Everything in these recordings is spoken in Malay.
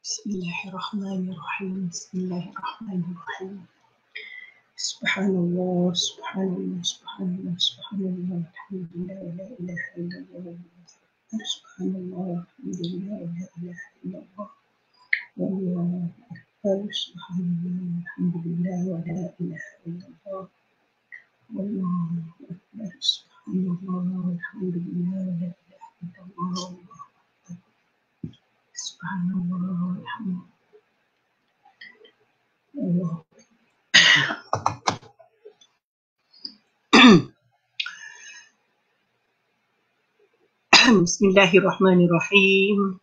Bismillahirrahmanirrahim. Bismillahirrahmanirrahim. Subhanallah, subhanallah, subhanallah, subhanallah, alhamdulillah, la ilaha illallah. Subhanallah, alhamdulillah, la ilaha illallah. Wallahu akbar. Subhanallah, alhamdulillah, wa la ilaha illallah. Wallahu akbar. Subhanallah, alhamdulillah, wa la ilaha illallah. Subhanallah, alhamdulillah. Bismillahirrahmanirrahim.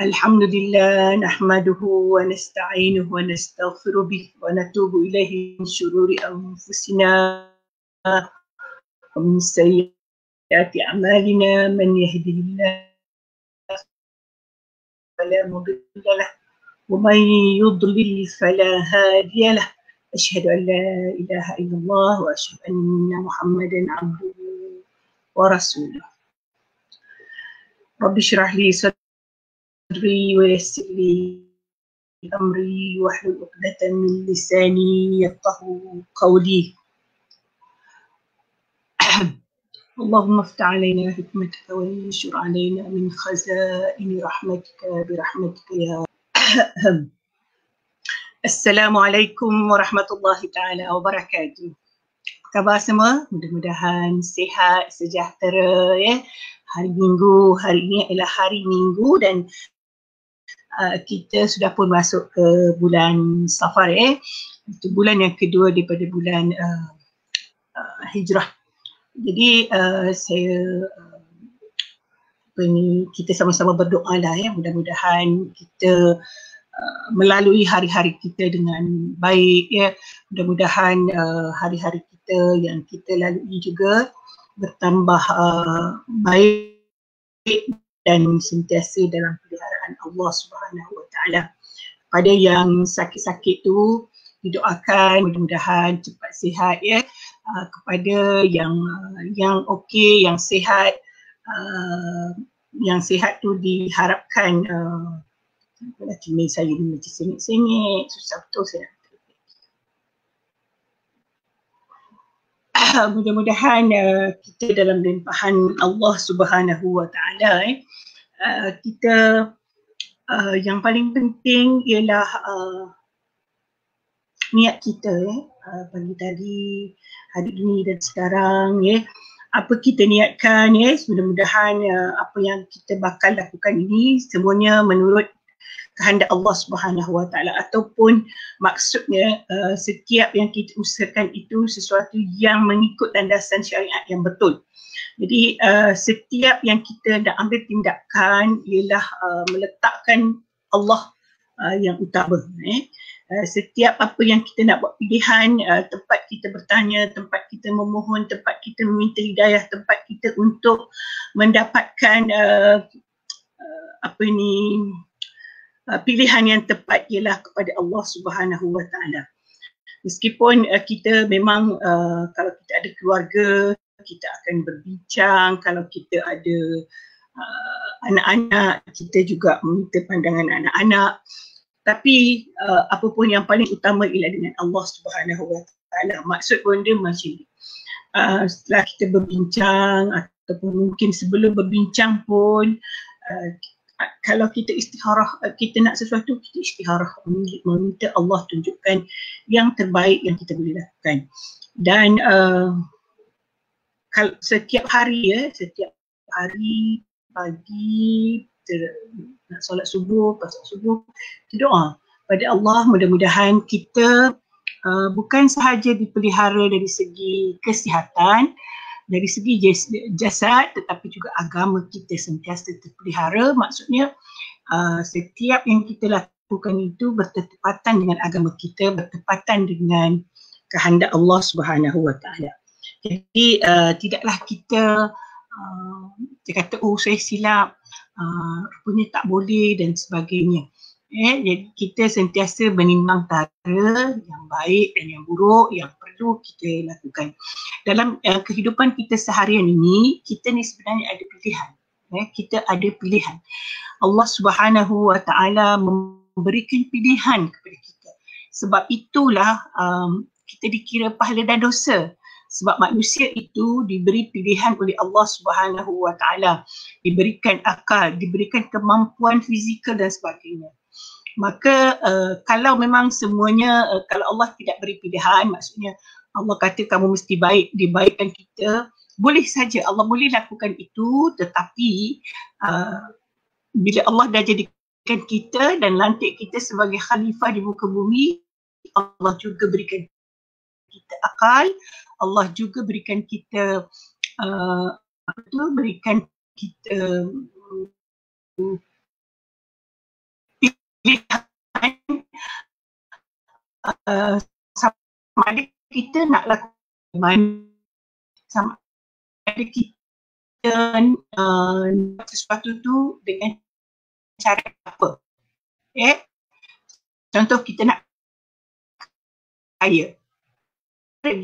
Alhamdulillah nahmaduhu wa nasta'inuhu wa nastaghfiruh bihi wa natubu ilaihi min syururi anfusina wa min sayyiati a'malina man yahdihillahu fala mudilla lahu wa man yudlil fala hadiya lahu. Asyhadu an la ilaha illallah wa asyhadu anna Muhammadan abduhu wa rasuluh. Rabbi syrah li sadri wa yassir li amri wahlul 'uqdatam min lisani yafqahu qawli. Allahumma iftah 'alaina hikmataka wa anshur 'alaina min khaza'ini rahmatika bi rahmatika ya. Assalamualaikum warahmatullahi taala wabarakatuh. Apa khabar semua? Mudah-mudahan sihat, sejahtera ya. Hari Minggu, hari ini adalah hari Minggu dan kita sudah pun masuk ke bulan Safar ya. Itu bulan yang kedua daripada bulan Hijrah. Jadi kita sama-sama berdoa lah ya, mudah-mudahan kita melalui hari-hari kita dengan baik ya. Mudah-mudahan hari-hari kita yang kita lalui juga bertambah baik dan sentiasa dalam peliharaan Allah Subhanahu Wa Taala. Pada yang sakit-sakit tu didoakan mudah-mudahan cepat sihat ya. Kepada yang okey, yang sihat tu diharapkan kini saya ni macam sengit-sengit, susah betul saya. Mudah-mudahan kita dalam limpahan Allah Subhanahu Wa Taala kita yang paling penting ialah niat kita pagi tadi, hari ini dan sekarang ya. Apa kita niatkan ya, mudah-mudahan apa yang kita bakal lakukan ini semuanya menurut kehendak Allah Subhanahu Wa Taala, ataupun maksudnya setiap yang kita usahakan itu sesuatu yang mengikut landasan syariat yang betul. Jadi setiap yang kita nak ambil tindakan ialah meletakkan Allah yang utama. Setiap apa yang kita nak buat pilihan, tempat kita bertanya, tempat kita memohon, tempat kita meminta hidayah, tempat kita untuk mendapatkan pilihan yang tepat ialah kepada Allah Subhanahu Wa Taala. Meskipun kita memang kalau kita ada keluarga, kita akan berbincang, kalau kita ada anak-anak, kita juga meminta pandangan anak-anak. Tapi apapun yang paling utama ialah dengan Allah Subhanahu Wa Taala. Maksud pun dia macam ni. Setelah kita berbincang ataupun mungkin sebelum berbincang pun kalau kita istikharah, kita nak sesuatu, kita istikharah, meminta Allah tunjukkan yang terbaik yang kita boleh lakukan. Dan kalau setiap hari pagi nak solat subuh, pas subuh, kita doa pada Allah, mudah-mudahan kita bukan sahaja dipelihara dari segi kesihatan, dari segi jasad, tetapi juga agama kita sentiasa terpelihara. Maksudnya setiap yang kita lakukan itu bertepatan dengan agama kita, bertepatan dengan kehendak Allah Subhanahu Wa Taala. Jadi tidaklah kita kata saya silap, rupanya tak boleh dan sebagainya. Jadi kita sentiasa menimbang antara yang baik dan yang buruk yang perlu kita lakukan. Dalam kehidupan kita seharian ini, kita ni sebenarnya ada pilihan. Kita ada pilihan. Allah Subhanahu Wa Taala memberikan pilihan kepada kita. Sebab itulah kita dikira pahala dan dosa. Sebab manusia itu diberi pilihan oleh Allah Subhanahu Wa Taala, diberikan akal, diberikan kemampuan fizikal dan sebagainya. Maka kalau memang semuanya, kalau Allah tidak beri pilihan, maksudnya Allah kata kamu mesti baik, dibaikkan kita, boleh saja Allah boleh lakukan itu, tetapi bila Allah dah jadikan kita dan lantik kita sebagai khalifah di muka bumi, Allah juga berikan kita akal, Allah juga berikan kita berikan kita pilihan sama ada kita nak lakukan sama ada kita sesuatu tu dengan cara apa. Contoh kita nak kaya, kan?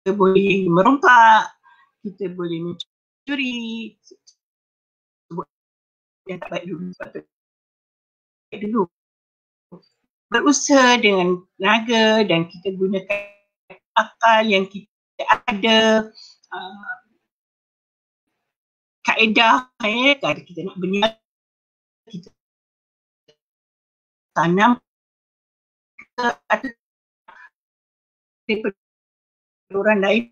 Kita boleh merompak, kita boleh mencuri, yang tak baik dulu, dulu berusaha dengan tenaga dan kita gunakan akal yang kita ada, kaedah, kalau kita nak berniaga, kita tanam atau daripada orang lain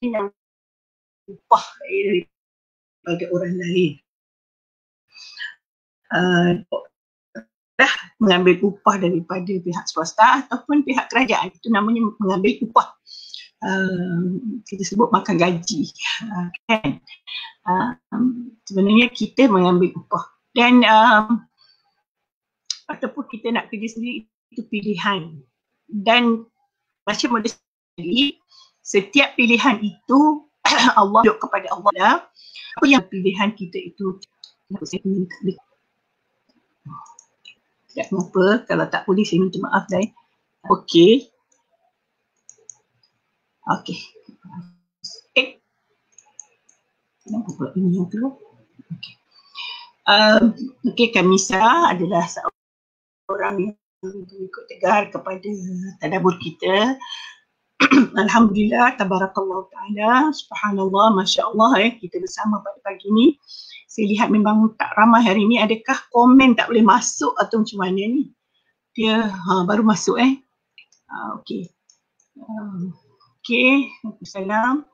yang upah daripada orang lain. Dah mengambil upah daripada pihak swasta ataupun pihak kerajaan, itu namanya mengambil upah. Kita sebut makan gaji, kan? Sebenarnya kita mengambil upah dan ataupun kita nak kerja sendiri, itu pilihan. Dan macam mana sendiri, setiap pilihan itu Allah duduk kepada Allah lah. Apa yang pilihan kita itu, tidak mengapa, kalau tak boleh saya minta maaf dah. Okey. Okey. Kenapa pula ini yang keluar? Okey. Okey, Kamisa adalah seorang yang ikut tegar kepada tadabbur kita. Alhamdulillah, tabarakallah ta'ala, subhanallah, masya-Allah, kita bersama pada pagi ni. Saya lihat memang tak ramai hari ni. Adakah komen tak boleh masuk atau macam mana ni? Dia baru masuk okey. Okey, Assalamualaikum.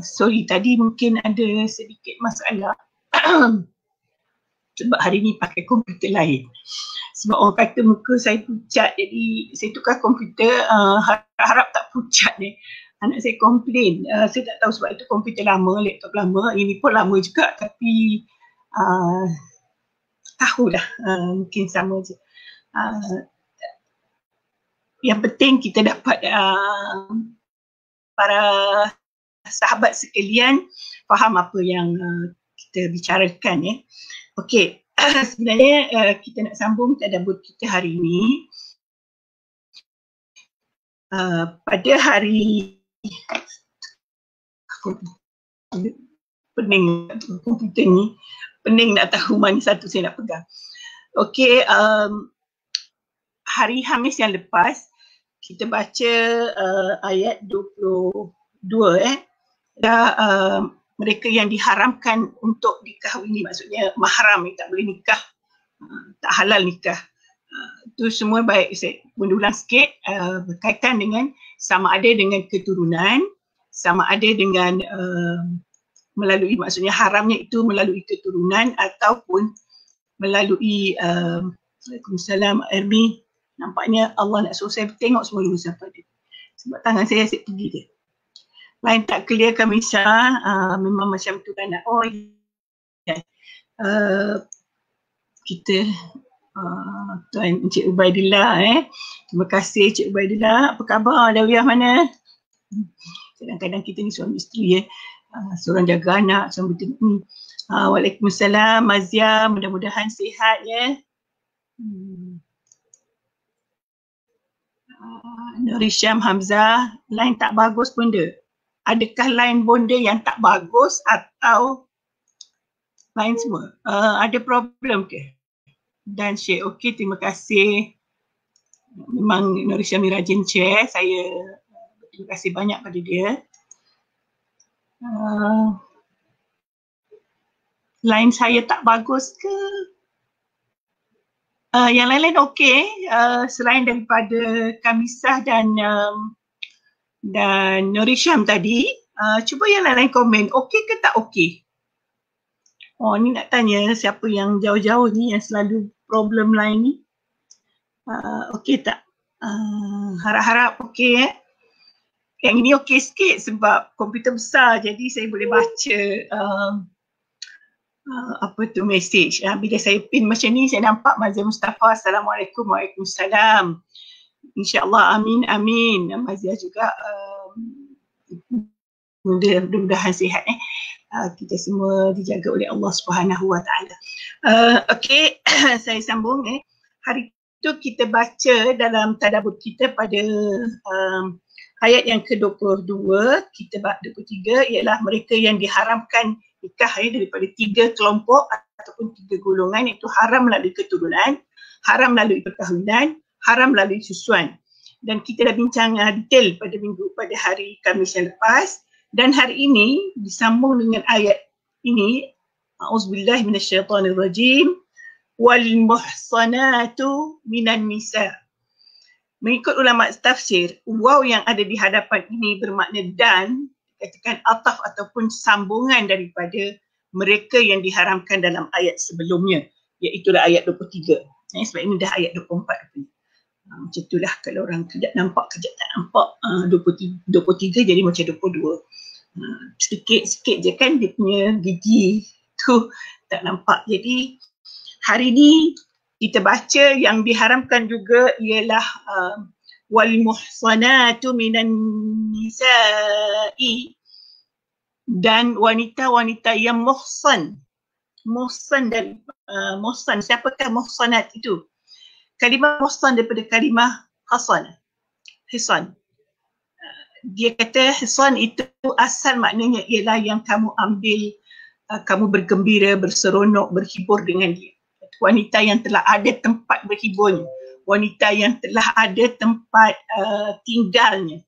Sorry, tadi mungkin ada sedikit masalah sebab hari ni pakai komputer lain. Sebab orang kata muka saya pucat, jadi saya tukar komputer, harap tak pucat ni. Anak saya komplain, saya tak tahu sebab itu komputer lama, laptop lama, ini pun lama juga, tapi tahulah, mungkin sama je. Yang penting kita dapat para sahabat sekalian faham apa yang kita bicarakan. Okey, sebenarnya kita nak sambung tadabbur kita hari ini. Pada hari pening komputer ni, pening nak tahu mana satu saya nak pegang. Okey, hari Khamis yang lepas kita baca ayat 22 mereka yang diharamkan untuk dikahwini, maksudnya mahram yang tak boleh nikah, tak halal nikah. Itu semua baik saya mendulang sikit, berkaitan dengan sama ada dengan keturunan, sama ada dengan melalui, maksudnya haramnya itu melalui keturunan ataupun melalui Waalaikumsalam Ermi. Nampaknya Allah nak suruh saya tengok semua dulu siapa dia. Sebab tangan saya asyik pergi dia. Lain tak clear Kamisa, memang macam tu kan. Oh ya. Kita Tuan Encik Ubaidillah terima kasih Encik Ubaidillah. Apa khabar? Dawiyah mana? Kadang-kadang kita ni suami isteri seorang jaga anak, seorang betul ni. Waalaikumsalam Mazia, mudah-mudahan sihat Nuri Syam Hamzah, line tak bagus pun dia. adakah line bonda yang tak bagus atau lain semua? Ada problem ke? Dan share, okey, terima kasih. Memang Nur Syamil rajin share, saya terima kasih banyak pada dia. Line saya tak bagus ke? Yang lain-lain okey, selain daripada Kamisah dan Nur Syam tadi, cuba yang lain-lain komen, okey ke tak okey? Oh, ni nak tanya siapa yang jauh-jauh ni yang selalu problem line ni. Okey tak? Harap-harap okey Yang ini okey sikit sebab komputer besar jadi saya boleh baca apa tu message. Bila saya pin macam ni saya nampak Mazia Mustafa, Assalamualaikum, Waalaikumsalam. InsyaAllah, amin, amin. Mazia juga mudah-mudahan sihat kita semua dijaga oleh Allah Subhanahu Wa Taala. Okey, saya sambung Hari itu kita baca dalam tadabbur kita pada ayat yang ke-22, kita 23 ialah mereka yang diharamkan nikah daripada 3 kelompok ataupun 3 golongan, iaitu haram melalui keturunan, haram melalui perkahwinan, haram melalui susuan. Dan kita dah bincang detail pada hari Khamis yang lepas. Dan hari ini disambung dengan ayat ini, A'udzubillahi minasyaitonirrajim, wal muhsanatu minan nisa. Mengikut ulama tafsir, waw yang ada di hadapan ini bermakna dan, katakan ataf ataupun sambungan daripada mereka yang diharamkan dalam ayat sebelumnya, iaitu ayat 23. Sebab ini dah ayat 24. Macam itulah kalau orang kejap nampak, kejap tak nampak. 23 jadi macam 22. Sikit-sikit je kan dia punya gigi tu tak nampak. Jadi hari ni kita baca yang diharamkan juga ialah wal muhsanatu minan nisa'i, dan wanita-wanita yang muhsan. Muhsan dan muhsan, siapakah muhsanat itu? Kalimah muhsan daripada kalimah hasan, hisan. Dia kata hisan itu asal maknanya ialah yang kamu ambil, kamu bergembira, berseronok, berhibur dengan dia. Wanita yang telah ada tempat berhiburnya, wanita yang telah ada tempat tinggalnya.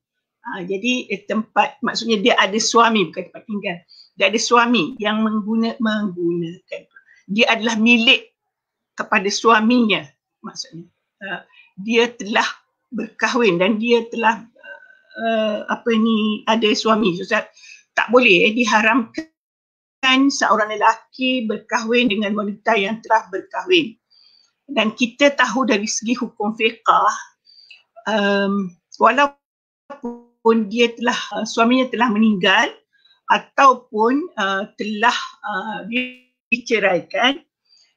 Jadi tempat, maksudnya dia ada suami, bukan tempat tinggal. Dia ada suami yang menggunakan. Dia adalah milik kepada suaminya, maksudnya. Dia telah berkahwin dan dia telah ada suami. So, tak boleh diharamkan seorang lelaki berkahwin dengan wanita yang telah berkahwin. Dan kita tahu dari segi hukum fiqah, walaupun dia telah suaminya telah meninggal ataupun telah diceraikan,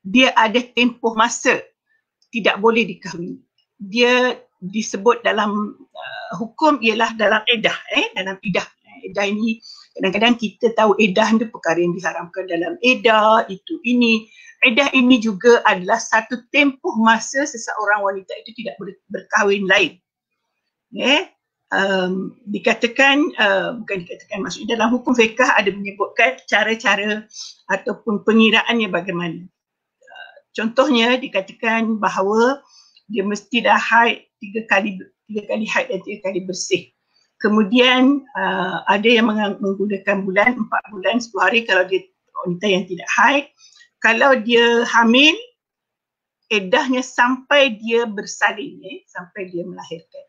dia ada tempoh masa tidak boleh dikahwini. Dia disebut dalam hukum ialah dalam iddah, dalam iddah. Iddah ini kadang-kadang kita tahu iddah itu perkara yang diharamkan dalam iddah, itu ini. Iddah ini juga adalah satu tempoh masa seseorang wanita itu tidak berkahwin lain. Dikatakan, bukan dikatakan, maksudnya dalam hukum fiqh ada menyebutkan cara-cara ataupun pengiraannya bagaimana. Contohnya dikatakan bahawa dia mesti dah haid 3 kali haid dan 3 kali bersih. Kemudian ada yang menggunakan bulan, 4 bulan 10 hari kalau dia wanita yang tidak haid. Kalau dia hamil, iddahnya sampai dia bersalin, sampai dia melahirkan.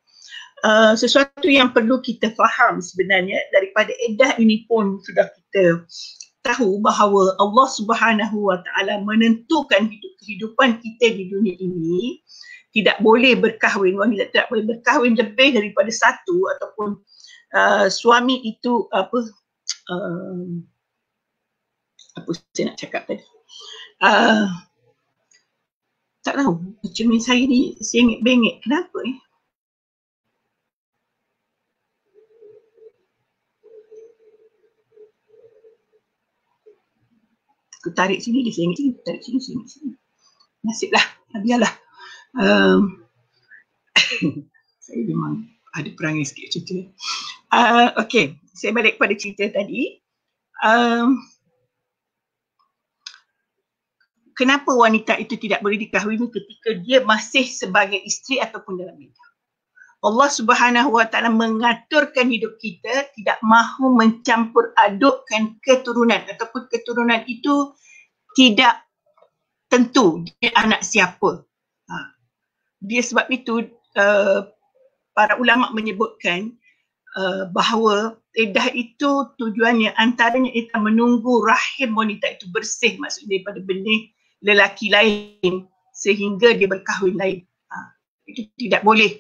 Sesuatu yang perlu kita faham sebenarnya daripada iddah ini pun sudah kita tahu bahawa Allah Subhanahu Wa Taala menentukan kehidupan kita di dunia ini tidak boleh berkahwin, wanita tidak boleh berkahwin lebih daripada satu, ataupun suami itu apa saya nak cakap tadi, tak tahu, cermin saya ni sengit-bengit, kenapa aku tarik sini dia sengit sini, tarik sini sengit sini. Nasiblah, biarlah. Saya memang ada perangai sikit macam tu. Okey, saya balik pada cerita tadi. Kenapa wanita itu tidak boleh dikahwini ketika dia masih sebagai isteri ataupun dalam iddah? Allah Subhanahu Wa Taala mengaturkan hidup kita, tidak mahu mencampur adukkan keturunan ataupun keturunan itu tidak tentu dia anak siapa. Dia sebab itu para ulama menyebutkan bahawa iddah itu tujuannya antaranya kita menunggu rahim wanita itu bersih, maksudnya daripada benih lelaki lain sehingga dia berkahwin lain. Itu tidak boleh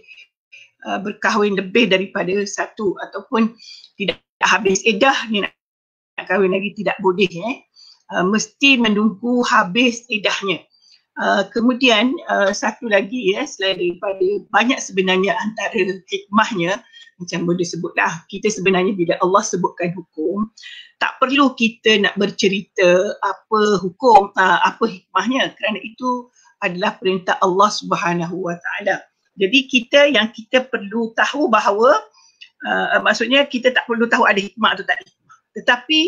berkahwin lebih daripada satu ataupun tidak habis iddah ni nak kahwin lagi, tidak boleh. Mesti menunggu habis iddahnya. Kemudian satu lagi selain daripada banyak sebenarnya antara hikmahnya, macam boleh sebutlah, kita sebenarnya bila Allah sebutkan hukum, tak perlu kita nak bercerita apa hukum, apa hikmahnya, kerana itu adalah perintah Allah Subhanahu Wa Taala. Jadi kita perlu tahu bahawa maksudnya kita tak perlu tahu ada hikmah atau tak ada hikmah. Tetapi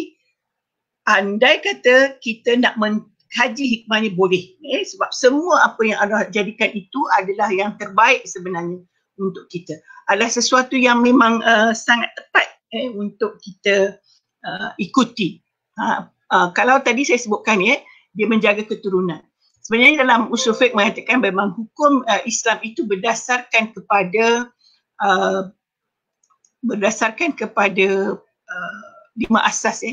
andai kata kita nak mengkaji hikmahnya boleh, sebab semua apa yang Allah jadikan itu adalah yang terbaik sebenarnya untuk kita. Adalah sesuatu yang memang sangat tepat untuk kita ikuti. Kalau tadi saya sebutkan dia menjaga keturunan. Sebenarnya dalam usul fiqh mengatakan memang hukum Islam itu berdasarkan kepada 5 asas.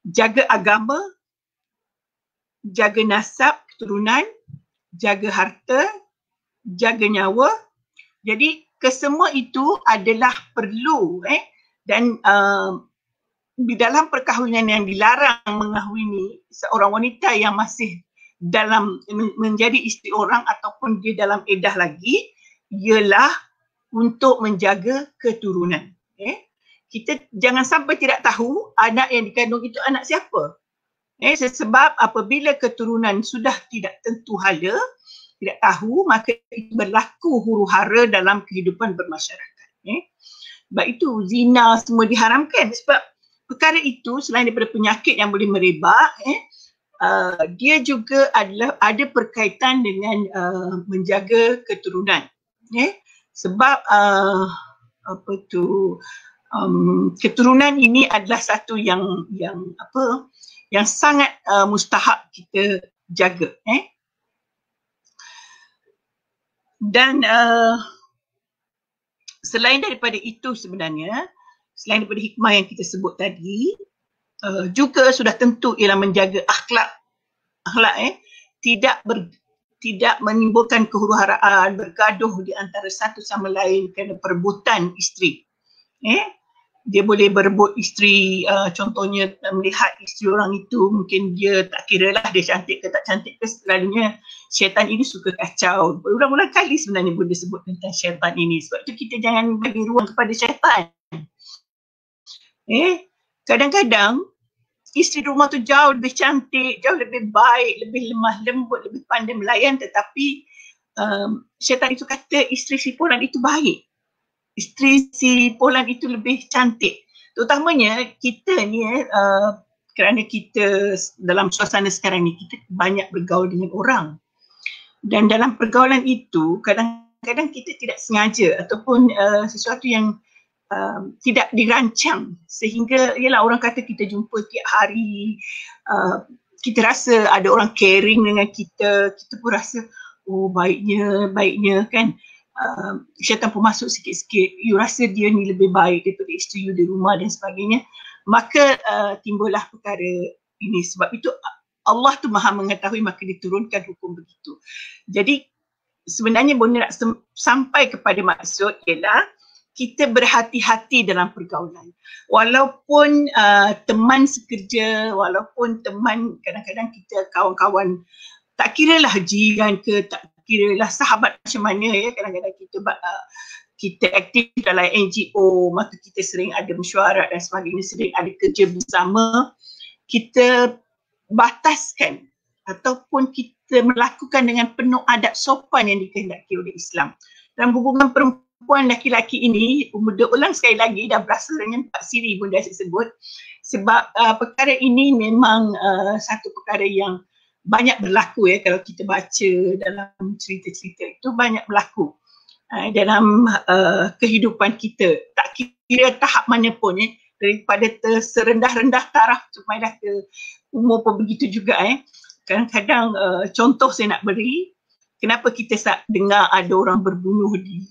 Jaga agama, jaga nasab keturunan, jaga harta, jaga nyawa. Jadi kesemua itu adalah perlu dan di dalam perkahwinan yang dilarang mengahwini seorang wanita yang masih dalam menjadi isteri orang ataupun dia dalam iddah lagi, ialah untuk menjaga keturunan. Kita jangan sampai tidak tahu anak yang dikandung itu anak siapa. Sebab apabila keturunan sudah tidak tentu hala, tidak tahu, maka itu berlaku huru-hara dalam kehidupan bermasyarakat. Sebab itu zina semua diharamkan. Sebab perkara itu selain daripada penyakit yang boleh merebak, dia juga ada berkaitan dengan menjaga keturunan. Sebab keturunan ini adalah satu yang sangat mustahak kita jaga. Dan selain daripada itu sebenarnya, selain daripada hikmah yang kita sebut tadi, juga sudah tentu ialah menjaga akhlak, tidak menimbulkan kehuru-haraan, bergaduh di antara satu sama lain kerana perebutan isteri. Dia boleh berebut isteri, contohnya melihat isteri orang itu, mungkin dia tak kira lah dia cantik ke tak cantik ke, selalunya syaitan ini suka kacau. Berulang-ulang kali sebenarnya boleh sebut tentang syaitan ini, sebab itu kita jangan bagi ruang kepada syaitan. Kadang-kadang isteri rumah tu jauh lebih cantik, jauh lebih baik, lebih lemah lembut, lebih pandai melayan, tetapi syaitan itu kata isteri si Polan itu baik, isteri si Polan itu lebih cantik. Terutamanya kita ni kerana kita dalam suasana sekarang ni, kita banyak bergaul dengan orang, dan dalam pergaulan itu kadang-kadang kita tidak sengaja ataupun sesuatu yang tidak dirancang, sehingga ialah orang kata kita jumpa tiap hari, kita rasa ada orang caring dengan kita pun rasa oh baiknya kan, syaitan pun masuk sikit-sikit, you rasa dia ni lebih baik daripada isteri you di rumah dan sebagainya, maka timbullah perkara ini. Sebab itu Allah tu maha mengetahui, maka diturunkan hukum begitu. Jadi sebenarnya benda nak sampai kepada maksud ialah kita berhati-hati dalam pergaulan. Walaupun teman sekerja, walaupun teman, kadang-kadang kita kawan-kawan, tak kiralah jiran ke, tak kiralah sahabat macam mana kadang-kadang kita aktif dalam NGO, maka kita sering ada mesyuarat dan sebagainya, sering ada kerja bersama, kita bataskan ataupun kita melakukan dengan penuh adab sopan yang dikehendaki oleh Islam. Dalam hubungan perempuan perempuan laki-laki ini, ulang sekali lagi, dah berasa dengan Pak Siri pun dah sebut, sebab perkara ini memang satu perkara yang banyak berlaku ya, kalau kita baca dalam cerita-cerita itu banyak berlaku dalam kehidupan kita, tak kira tahap mana pun daripada serendah-rendah taraf sampai dah ke umur pun begitu juga kadang-kadang contoh saya nak beri, kenapa kita dengar ada orang berbunuh di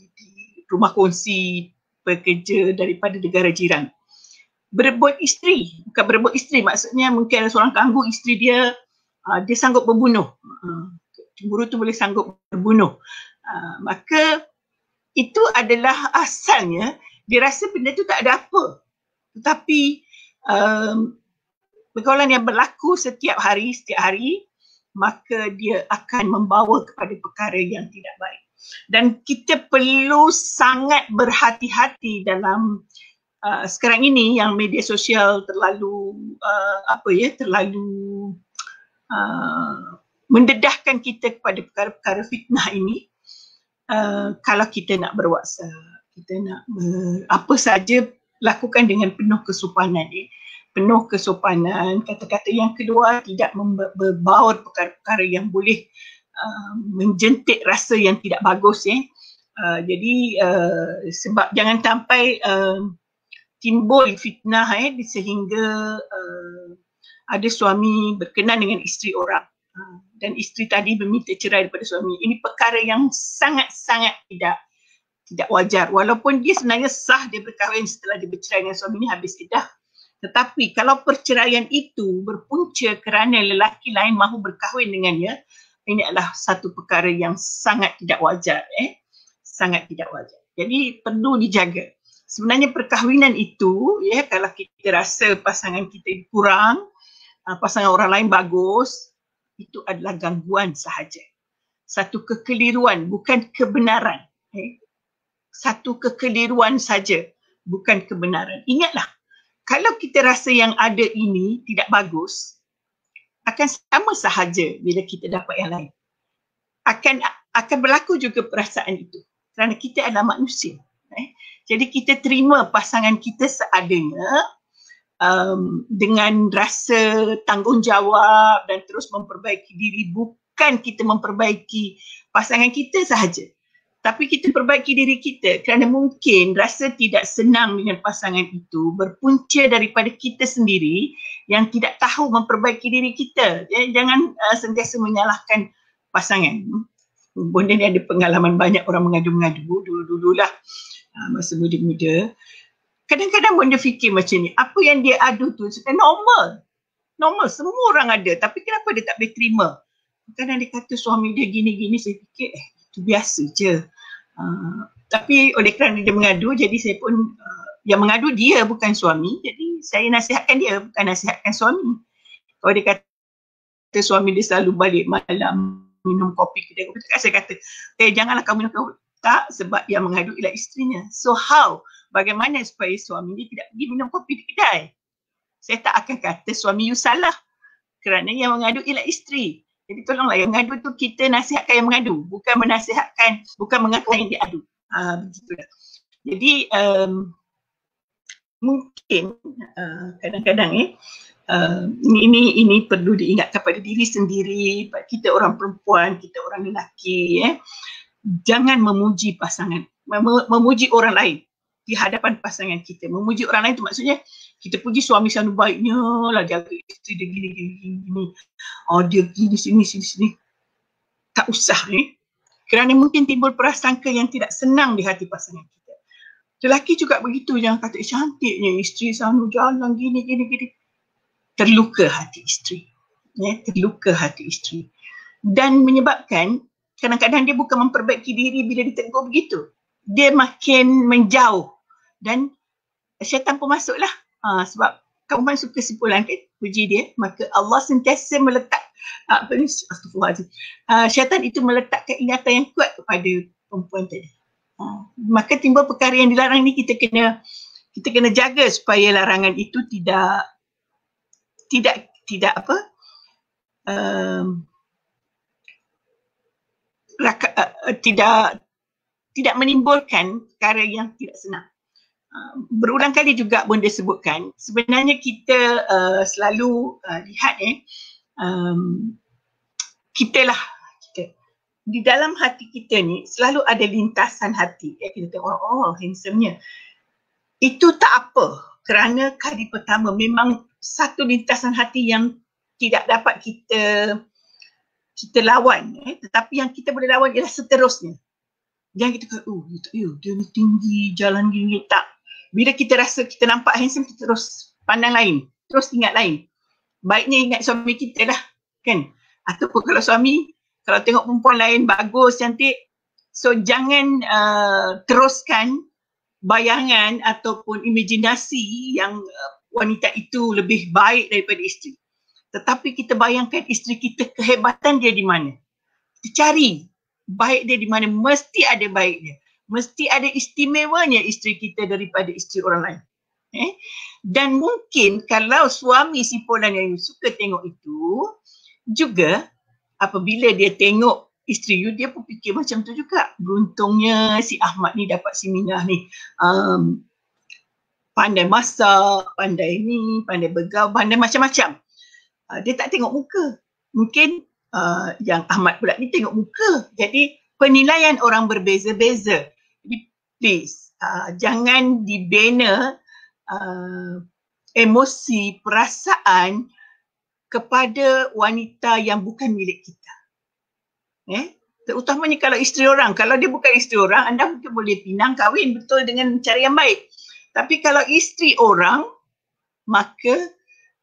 rumah kongsi pekerja daripada negara jiran. Berebut isteri, bukan berebut isteri, maksudnya mungkin ada seorang ganggu isteri dia, dia sanggup membunuh. Cemburu tu boleh sanggup berbunuh. Maka itu adalah asalnya dia rasa benda tu tak ada apa. Tetapi pergaulan yang berlaku setiap hari, maka dia akan membawa kepada perkara yang tidak baik. Dan kita perlu sangat berhati-hati dalam sekarang ini yang media sosial terlalu terlalu mendedahkan kita kepada perkara-perkara fitnah ini. Kalau kita nak berWhatsApp, kita nak apa saja lakukan dengan penuh kesopanan. Penuh kesopanan, kata-kata yang kedua tidak membawa perkara-perkara yang boleh menjentik rasa yang tidak bagus. Jadi sebab jangan sampai timbul fitnah sehingga ada suami berkenan dengan isteri orang dan isteri tadi meminta cerai daripada suami. Ini perkara yang sangat-sangat tidak wajar. Walaupun dia sebenarnya sah dia berkahwin setelah dia bercerai dengan suami ini habis iddah. Tetapi kalau perceraian itu berpunca kerana lelaki lain mahu berkahwin dengannya, ini adalah satu perkara yang sangat tidak wajar. Sangat tidak wajar. Jadi perlu dijaga. Sebenarnya perkahwinan itu, kalau kita rasa pasangan kita kurang, pasangan orang lain bagus, itu adalah gangguan sahaja. Satu kekeliruan, bukan kebenaran. Satu kekeliruan saja, bukan kebenaran. Ingatlah, kalau kita rasa yang ada ini tidak bagus, akan sama sahaja bila kita dapat yang lain. Akan berlaku juga perasaan itu. Kerana kita adalah manusia. Jadi kita terima pasangan kita seadanya dengan rasa tanggungjawab dan terus memperbaiki diri. Bukan kita memperbaiki pasangan kita sahaja, tapi kita perbaiki diri kita kerana mungkin rasa tidak senang dengan pasangan itu berpunca daripada kita sendiri yang tidak tahu memperbaiki diri kita. Jangan sentiasa menyalahkan pasangan. Bunda ni ada pengalaman banyak orang mengadu-mengadu dulu-dululah masa muda-muda. Kadang-kadang Bunda fikir macam ni, apa yang dia adu tu normal. Normal, semua orang ada, tapi kenapa dia tak boleh terima? Kadang dia kata suami dia gini-gini, saya fikir itu biasa je. Tapi oleh kerana dia mengadu, jadi saya pun yang mengadu dia bukan suami, jadi saya nasihatkan dia, bukan nasihatkan suami. Kalau dia kata suami dia selalu balik malam minum kopi kedai kopi, saya kata janganlah kamu minum kopi. Tak, sebab yang mengadu ialah isterinya. So how? Bagaimana supaya suami dia tidak pergi minum kopi di kedai? Saya tak akan kata suami you salah kerana yang mengadu ialah isteri. Jadi tolonglah yang mengadu tu kita nasihatkan yang mengadu, bukan menasihatkan, bukan mengaku yang diadu. Begitulah. Jadi mungkin kadang-kadang ini perlu diingatkan pada diri sendiri, kita orang perempuan, kita orang lelaki, jangan memuji pasangan, memuji orang lain di hadapan pasangan kita. Memuji orang lain tu maksudnya kita puji suami selalu baiknya lah, jaga isteri dia gini. Dia gini sini. Tak usah kerana mungkin timbul prasangka yang tidak senang di hati pasangan kita. Lelaki juga begitu, jangan kata cantiknya isteri selalu jalan gini. Terluka hati isteri. Terluka hati isteri. Dan menyebabkan kadang-kadang dia bukan memperbaiki diri bila ditegur begitu. Dia makin menjauh dan syaitan pun masuklah. Sebab kamu kan suka simpulan kan, puji dia, maka Allah sentiasa meletak syaitan itu meletakkan ingatan yang kuat kepada perempuan tadi. Maka timbul perkara yang dilarang ni, kita kena jaga supaya larangan itu tidak tidak menimbulkan perkara yang tidak senang. Berulang kali juga Bonda sebutkan, sebenarnya kita selalu lihat kita di dalam hati kita ni selalu ada lintasan hati. Kita tengok oh handsome-nya. Itu tak apa, kerana kali pertama memang satu lintasan hati yang tidak dapat kita lawan, tetapi yang kita boleh lawan ialah seterusnya. Jangan kita kata, dia ni tinggi, jalan gini, tak. Bila kita rasa kita nampak handsome, kita terus pandang lain, terus ingat lain. Baiknya ingat suami kita lah, kan? Ataupun kalau suami, kalau tengok perempuan lain bagus, cantik, so jangan teruskan bayangan ataupun imajinasi yang wanita itu lebih baik daripada isteri. Tetapi kita bayangkan isteri kita, kehebatan dia di mana. Kita cari baik dia di mana, mesti ada baik dia. Mesti ada istimewanya isteri kita daripada isteri orang lain. Dan mungkin kalau suami si Polan yang suka tengok itu, juga apabila dia tengok isteri you, dia pun fikir macam tu juga. Beruntungnya si Ahmad ni dapat si Minah ni. Pandai masak, pandai ni, pandai bergaul, pandai macam-macam. Dia tak tengok muka. Mungkin yang Ahmad pula ni tengok muka. Jadi penilaian orang berbeza-beza. Jadi please, jangan dibina emosi, perasaan kepada wanita yang bukan milik kita. Terutamanya kalau isteri orang. Kalau dia bukan isteri orang, anda mungkin boleh pinang kahwin betul dengan cara yang baik. Tapi kalau isteri orang, maka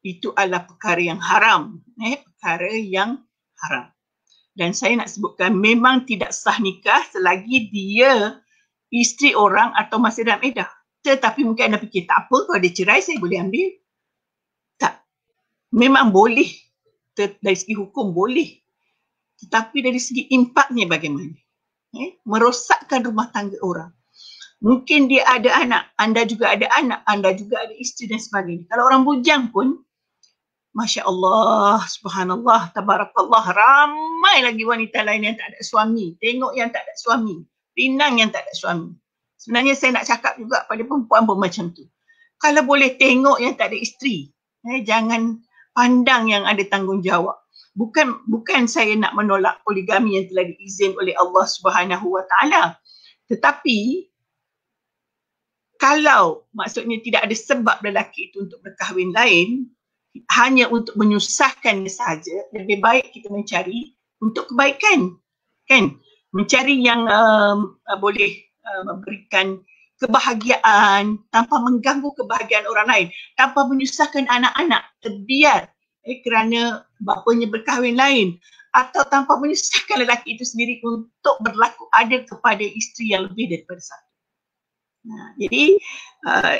itu adalah perkara yang haram. Perkara yang haram. Dan saya nak sebutkan, memang tidak sah nikah selagi dia isteri orang atau masih dalam iddah. Tetapi mungkin anda fikir, tak apa, kalau dia cerai saya boleh ambil. Tak. Memang boleh. Dari segi hukum boleh. Tetapi dari segi impaknya bagaimana? Merosakkan rumah tangga orang. Mungkin dia ada anak, anda juga ada anak, anda juga ada isteri dan sebagainya. Kalau orang bujang pun, Masya Allah, Subhanallah, Tabarakallah, ramai lagi wanita lain yang tak ada suami. Tengok yang tak ada suami, pinang yang tak ada suami. Sebenarnya saya nak cakap juga pada perempuan pun macam tu. Kalau boleh tengok yang tak ada isteri, jangan pandang yang ada tanggungjawab. Bukan saya nak menolak poligami yang telah diizin oleh Allah Subhanahu Wa Taala. Tetapi kalau maksudnya tidak ada sebab lelaki itu untuk berkahwin lain, hanya untuk menyusahkan sahaja, lebih baik kita mencari untuk kebaikan, kan? Mencari yang boleh memberikan kebahagiaan tanpa mengganggu kebahagiaan orang lain, tanpa menyusahkan anak-anak biar kerana bapanya berkahwin lain, atau tanpa menyusahkan lelaki itu sendiri untuk berlaku adil kepada isteri yang lebih daripada satu. Jadi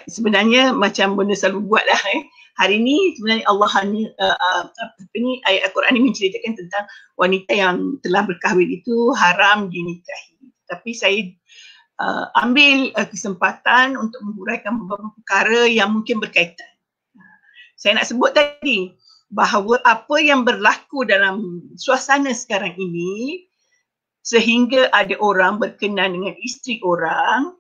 sebenarnya macam benda selalu buatlah hari ni sebenarnya Allah ni ayat Al-Quran ni menceritakan tentang wanita yang telah berkahwin itu haram dinikahi. Tapi saya ambil kesempatan untuk menguraikan beberapa perkara yang mungkin berkaitan. Saya nak sebut tadi bahawa apa yang berlaku dalam suasana sekarang ini sehingga ada orang berkenan dengan isteri orang,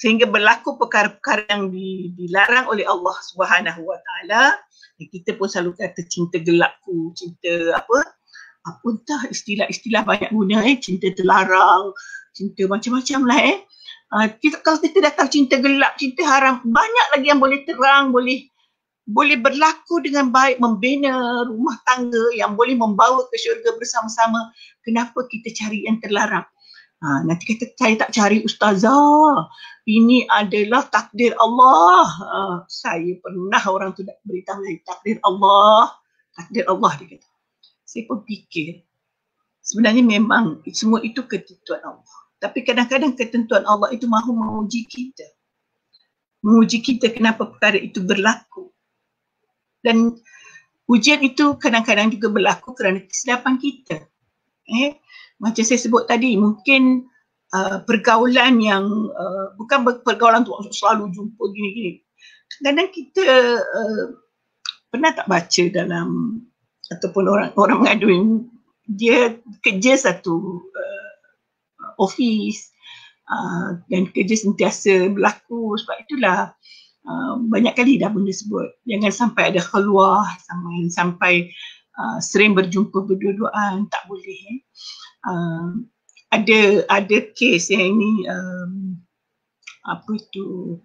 sehingga berlaku perkara-perkara yang dilarang oleh Allah Subhanahu Wa Taala. Kita pun selalu kata cinta gelapku, cinta apa entah istilah-istilah banyak guna, cinta terlarang, cinta macam-macam lah kalau kita dah tahu cinta gelap, cinta haram, banyak lagi yang boleh terang, boleh berlaku dengan baik, membina rumah tangga yang boleh membawa ke syurga bersama-sama. Kenapa kita cari yang terlarang? Nanti kata saya tak cari ustazah, ini adalah takdir Allah. Saya pernah orang tu nak beritahu saya, takdir Allah dia kata. Saya pun fikir sebenarnya memang semua itu ketentuan Allah. Tapi kadang-kadang ketentuan Allah itu mahu menguji kita. Menguji kita kenapa perkara itu berlaku. Dan ujian itu kadang-kadang juga berlaku kerana kesilapan kita. Macam saya sebut tadi, mungkin pergaulan yang bukan pergaulan untuk selalu jumpa gini-gini. Kadang-kadang kita pernah tak baca dalam ataupun orang mengadu dia kerja satu office, dan kerja sentiasa berlaku. Sebab itulah banyak kali dah benda sebut, jangan sampai ada keluar, sampai sering berjumpa berdua-duaan, tak boleh. Ada kes yang ini apa tu,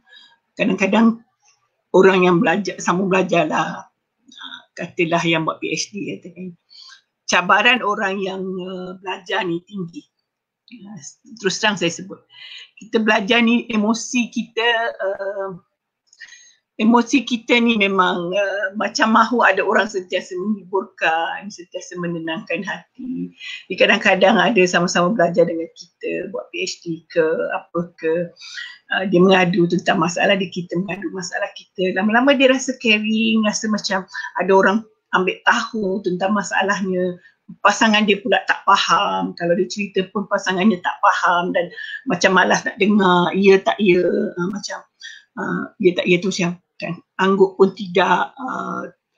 kadang-kadang orang yang sambung belajar lah, katalah yang buat PhD, katakan cabaran orang yang belajar ni tinggi. Terus terang saya sebut, kita belajar ni emosi kita ni memang macam mahu ada orang sentiasa menghiburkan, sentiasa menenangkan hati. Kadang-kadang ada sama-sama belajar dengan kita, buat PhD ke apa ke, dia mengadu tentang masalah dia, kita mengadu masalah kita. Lama-lama dia rasa caring, rasa macam ada orang ambil tahu tentang masalahnya. Pasangan dia pula tak faham, kalau dia cerita pun pasangannya tak faham dan macam malas nak dengar, ya tak ya, macam ya tak ya tu siapa kan, angguk pun tidak,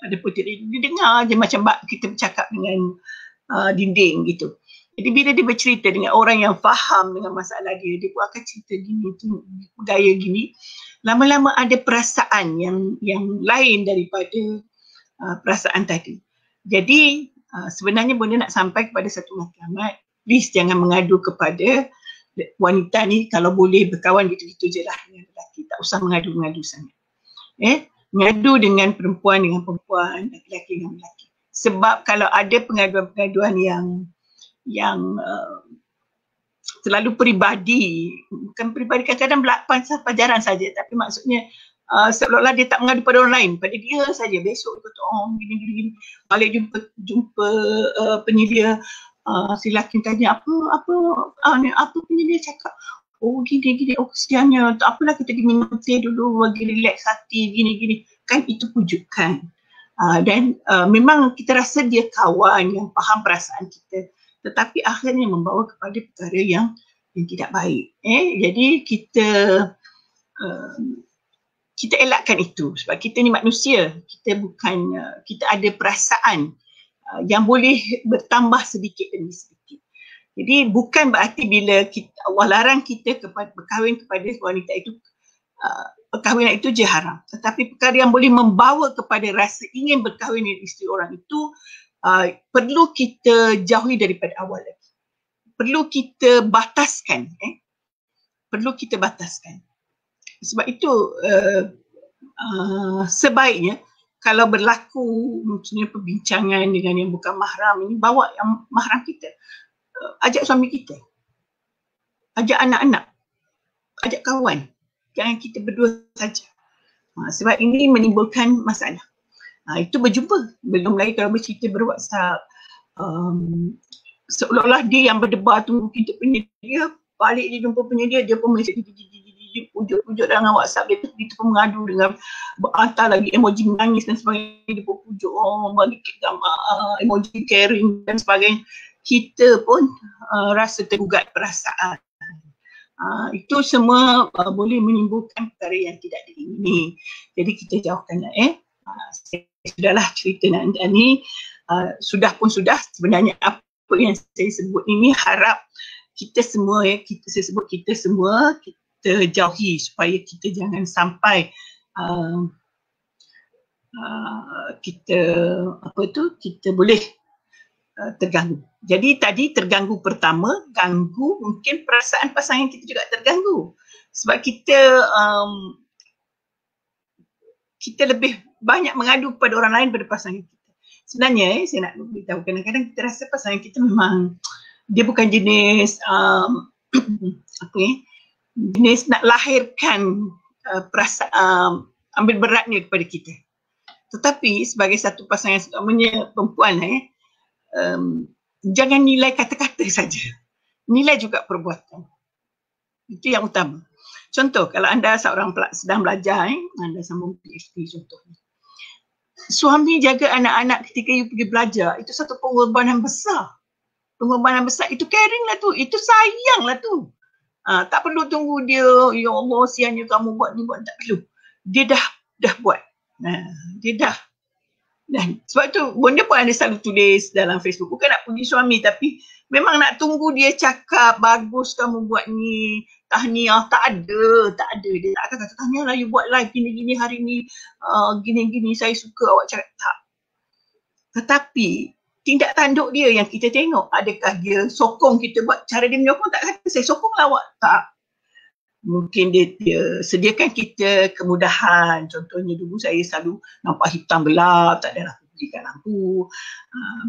ada pun tidak, dia dengar je macam kita bercakap dengan dinding gitu. Jadi bila dia bercerita dengan orang yang faham dengan masalah dia pun akan cerita gini tu, gaya gini, lama-lama ada perasaan yang lain daripada perasaan tadi. Jadi sebenarnya benda nak sampai kepada satu matlamat, please jangan mengadu kepada wanita ni, kalau boleh berkawan gitu-gitu je lah dengan lelaki, tak usah mengadu-ngadu sangat. Mengadu dengan perempuan, lelaki dengan lelaki. Sebab kalau ada pengaduan-pengaduan yang terlalu peribadi, bukan peribadi, kadang-kadang pelajaran saja, tapi maksudnya seolah-olah dia tak mengadu pada orang lain, pada dia saja. Besok dia kata, gini, balik jumpa penyedia, si lelaki tanya apa penyedia cakap, gini, kesiannya, tak apalah kita minum teh dulu bagi relax hati, gini, kan itu pujukan. Dan memang kita rasa dia kawan yang faham perasaan kita, tetapi akhirnya membawa kepada perkara yang tidak baik. Jadi kita elakkan itu, sebab kita ni manusia, kita ada perasaan yang boleh bertambah sedikit demi sedikit. Jadi bukan berarti bila Allah larang kita berkahwin kepada wanita itu, perkahwinan itu je haram. Tetapi perkara yang boleh membawa kepada rasa ingin berkahwin dengan isteri orang itu perlu kita jauhi daripada awal lagi. Perlu kita bataskan. Sebab itu sebaiknya kalau berlaku mungkin perbincangan dengan yang bukan mahram ini, bawa yang mahram kita. Ajak suami kita, ajak anak-anak, ajak kawan. Jangan kita berdua saja. Sebab ini menimbulkan masalah. Itu berjumpa. Belum lagi kalau bercerita berWhatsApp. Seolah-olah dia yang berdebar tunggu kita penyedia, balik dia jumpa penyedia, dia pun macam pujuk-pujuk dalam WhatsApp dia pun mengadu dengan hantar lagi emoji menangis dan sebagainya, dia pun pujuk, bagi gambar, emoji caring dan sebagainya. Kita pun rasa tergugat perasaan. Itu semua boleh menimbulkan perkara yang tidak diingini. Jadi kita jauhkanlah. Sudahlah cerita ni, sudah sebenarnya apa yang saya sebut ini harap kita semua kita jauhi supaya kita jangan sampai kita boleh terganggu. Jadi tadi terganggu pertama, ganggu mungkin perasaan pasangan kita juga terganggu. Sebab kita lebih banyak mengadu kepada orang lain daripada pasangan kita. Sebenarnya saya nak beritahu, kadang-kadang kita rasa pasangan kita memang dia bukan jenis jenis nak lahirkan perasaan ambil beratnya kepada kita. Tetapi sebagai satu pasangan, utamanya perempuan, jangan nilai kata-kata saja, nilai juga perbuatan. Itu yang utama. Contoh, kalau anda seorang sedang belajar, anda sambung PhD contohnya, suami jaga anak-anak ketika you pergi belajar, itu satu pengorbanan besar. Pengorbanan besar, itu caring lah tu, itu sayang lah tu. Tak perlu tunggu dia, ya Allah siannya kamu buat ni, buat, tak perlu. Dia dah buat. Dia dah. Dan sebab tu benda pun ada selalu tulis dalam Facebook, bukan nak puji suami tapi memang nak tunggu dia cakap bagus kamu buat ni, tahniah, tak ada. Dia tak akan kata tahniah lah, you buat live gini-gini hari ni, gini-gini, saya suka awak cakap. Tak. Tetapi tindak tanduk dia yang kita tengok, adakah dia sokong kita buat cara dia menyokong, tak kata saya sokonglah awak, tak. Mungkin dia sediakan kita kemudahan. Contohnya dulu saya selalu nampak hitam gelap, tak adalah belikan lampu,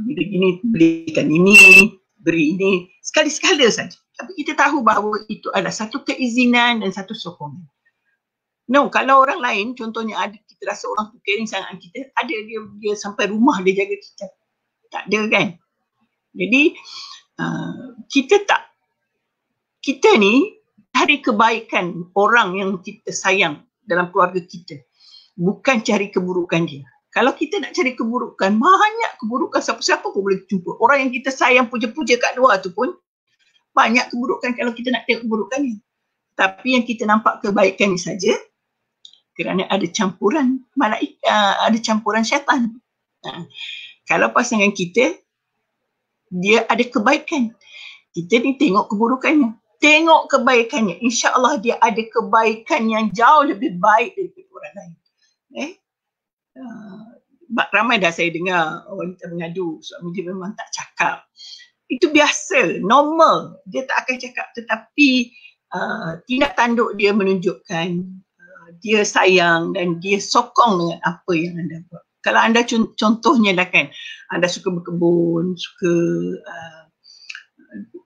bila gini belikan ini, beri ini, sekali-sekala saja. Tapi kita tahu bahawa itu adalah satu keizinan dan satu sokongan. No, kalau orang lain, contohnya ada, kita rasa orang tu caring sangat kita, ada dia sampai rumah dia jaga kita. Tak ada kan? Jadi kita ni cari kebaikan orang yang kita sayang dalam keluarga kita, bukan cari keburukan dia. Kalau kita nak cari keburukan, banyak keburukan, siapa-siapa pun boleh jumpa. Orang yang kita sayang puja-puja kat luar tu pun banyak keburukan kalau kita nak tengok keburukan ni. Tapi yang kita nampak kebaikan ni saja kerana ada campuran ada campuran syaitan. Kalau pasangan kita, dia ada kebaikan, kita ni tengok keburukannya. Tengok kebaikannya, insya-Allah dia ada kebaikan yang jauh lebih baik daripada orang lain. Ramai dah saya dengar wanita mengadu suami dia memang tak cakap. Itu biasa, normal. Dia tak akan cakap, tetapi tindak tanduk dia menunjukkan dia sayang dan dia sokong dengan apa yang anda buat. Kalau anda contohnya lah kan, anda suka berkebun, suka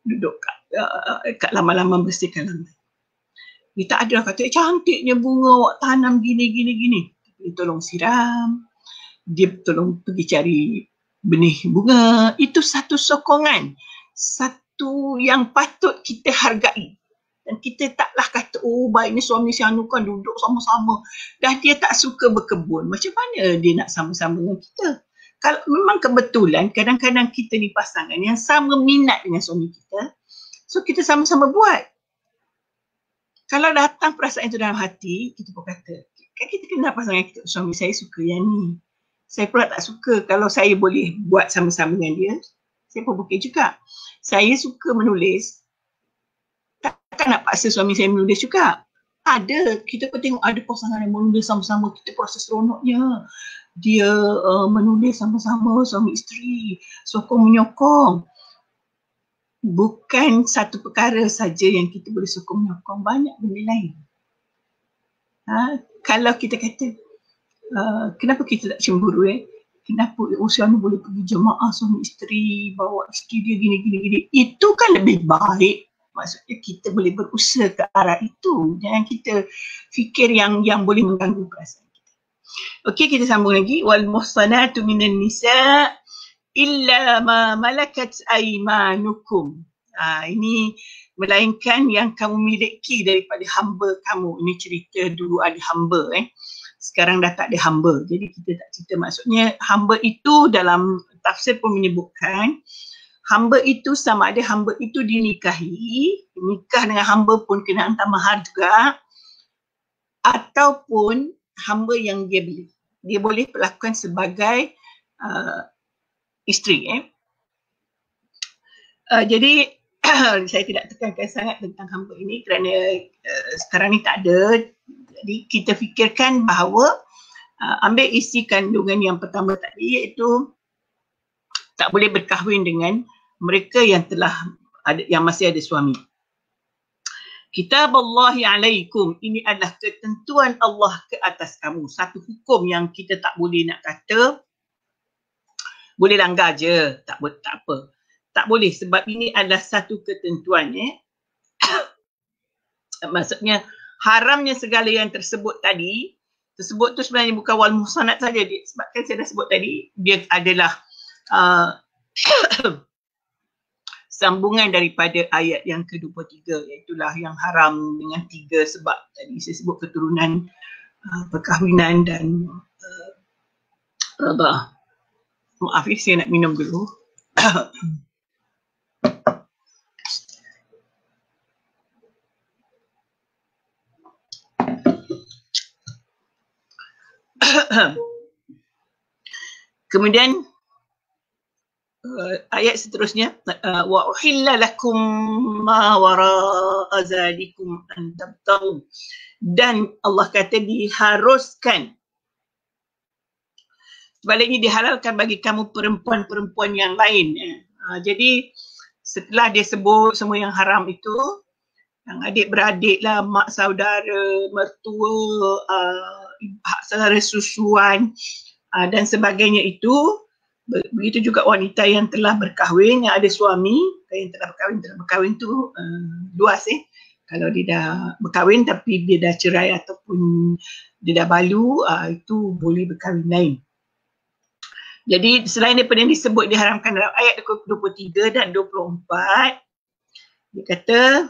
duduk kat laman-laman, bersihkan laman. Dia tak ada kata, cantiknya bunga awak tanam gini. Dia tolong siram, dia tolong pergi cari benih bunga. Itu satu sokongan, satu yang patut kita hargai. Dan kita taklah kata, oh baiknya suami si Anu kan duduk sama-sama. Dah dia tak suka berkebun, macam mana dia nak sama-sama dengan kita? Kalau memang kebetulan, kadang-kadang kita ni pasangan yang sama minat dengan suami kita, so kita sama-sama buat. Kalau datang perasaan itu dalam hati, kita pun kata, kan kita kenal pasangan kita, suami saya suka yang ni, saya pula tak suka. Kalau saya boleh buat sama-sama dengan dia, saya pun boleh juga. Saya suka menulis, takkan nak paksa suami saya menulis juga. Ada, kita pun tengok ada pasangan yang menulis sama-sama, kita pun rasa seronoknya. Dia menulis sama-sama, suami isteri, sokong menyokong. Bukan satu perkara saja yang kita boleh sokong menyokong, banyak benda lain. Kalau kita kata, kenapa kita tak cemburu kenapa usia ni boleh pergi jemaah suami isteri, bawa isteri dia gini, itu kan lebih baik. Maksudnya kita boleh berusaha ke arah itu. Jangan kita fikir yang boleh mengganggu perasaan kita. Okey, kita sambung lagi. Wal muhsanatu minan nisa illa ma malakat aymanukum. Ini melainkan yang kamu miliki daripada hamba kamu. Ini cerita dulu ada hamba. Sekarang dah tak ada hamba. Jadi kita tak cerita. Maksudnya hamba itu dalam tafsir pun menyebutkan, hamba itu sama ada hamba itu dinikahi, nikah dengan hamba pun kena hantar mahar juga, ataupun hamba yang dia beli. Dia boleh perlakukan sebagai isteri. Jadi saya tidak tekankan sangat tentang hamba ini kerana sekarang ni tak ada. Jadi kita fikirkan bahawa ambil isi kandungan yang pertama tadi, iaitu tak boleh berkahwin dengan mereka yang telah ada, yang masih ada suami. Kitab Allah alaikum, ini adalah ketentuan Allah ke atas kamu. Satu hukum yang kita tak boleh nak kata boleh langgar je, tak apa. Tak boleh, sebab ini adalah satu ketentuan. Maksudnya haramnya segala yang tersebut tadi, tersebut tu sebenarnya bukan wal muhsanat saja, sebab kan saya dah sebut tadi, dia adalah sambungan daripada ayat yang ke-23, iaitulah yang haram dengan 3 sebab tadi saya sebut keturunan, perkahwinan dan maaf saya nak minum dulu. Kemudian ayat seterusnya, wa uhilla lakum ma wara'a zalikum an tabtaghu, dan Allah kata diharuskan, sebaliknya dihalalkan bagi kamu perempuan-perempuan yang lain. Jadi setelah dia sebut semua yang haram itu, yang adik-beradik lah, mak saudara, mertua, hak saudara susuan dan sebagainya itu, begitu juga wanita yang telah berkahwin, yang ada suami. Yang telah berkahwin tu luas kalau dia dah berkahwin tapi dia dah cerai ataupun dia dah balu, itu boleh berkahwin lain. Jadi selain daripada yang disebut diharamkan dalam ayat 23 dan 24, dia kata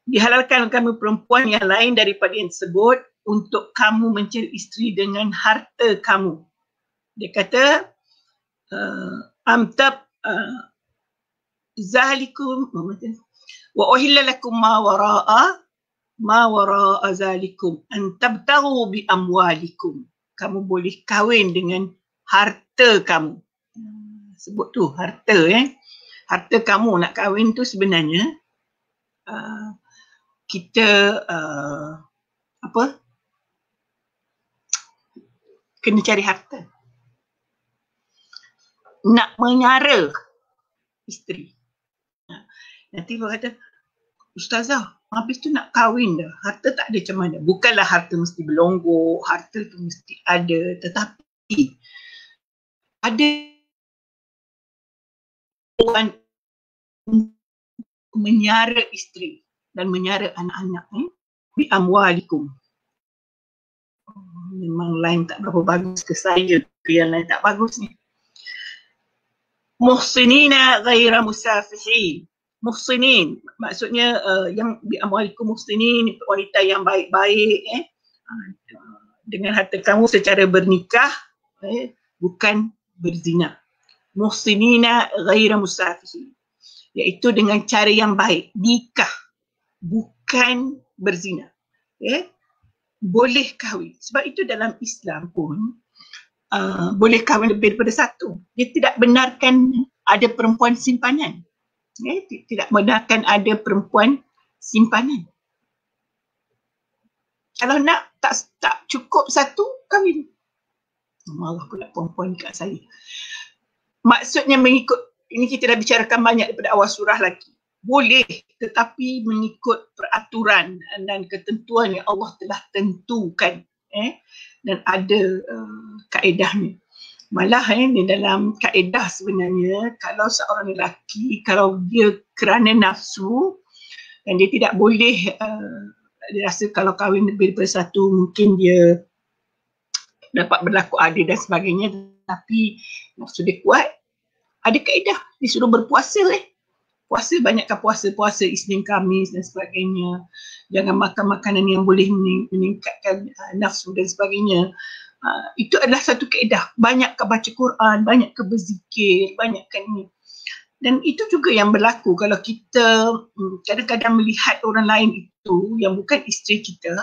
dihalalkan kamu perempuan yang lain daripada yang disebut untuk kamu mencari isteri dengan harta kamu. Dia kata amtab zalikum wa uhilla lakum ma wara'a zalikum an tabtaghu bi amwalikum. Kamu boleh kahwin dengan harta kamu. Sebut tu harta harta kamu nak kahwin tu sebenarnya kita kena cari harta. Nak menyara isteri. Nanti dia kata, Ustazah, habis tu nak kahwin dah, harta tak ada macam mana. Bukanlah harta mesti berlonggok, harta tu mesti ada, tetapi ada orang menyara isteri dan menyara anak-anak bi amwalikum. Memang lain tak berapa bagus ke saya ke yang lain tak bagus ni. Muhsinina ghaira musafihin. Muhsinin maksudnya yang bi amwalikum muhsinin, wanita yang baik-baik dengan harta kamu secara bernikah, bukan berzina. Muhsinina ghaira musafihin, iaitu dengan cara yang baik, nikah, bukan berzina. Boleh kahwin. Sebab itu dalam Islam pun boleh kahwin lebih daripada satu. Dia tidak benarkan ada perempuan simpanan. Tidak benarkan ada perempuan simpanan. Kalau nak tak cukup satu, kahwin. Marah pula perempuan dekat saya. Maksudnya mengikut, ini kita dah bicarakan banyak daripada awal surah lagi. Boleh, tetapi mengikut peraturan dan ketentuan yang Allah telah tentukan. Dan ada kaedahnya. Malah di dalam kaedah sebenarnya, kalau seorang lelaki, kalau dia kerana nafsu dan dia tidak boleh, dia rasa kalau kahwin lebih daripada satu mungkin dia dapat berlaku adil dan sebagainya, tapi nafsu dia kuat, ada kaedah, disuruh berpuasa. Puasa, banyakkan puasa Isnin, Khamis dan sebagainya. Jangan makan makanan yang boleh meningkatkan nafsu dan sebagainya. Itu adalah satu kaedah. Banyakkan baca Quran, banyakkan berzikir, banyakkan ini. Dan itu juga yang berlaku kalau kita kadang-kadang melihat orang lain itu yang bukan isteri kita,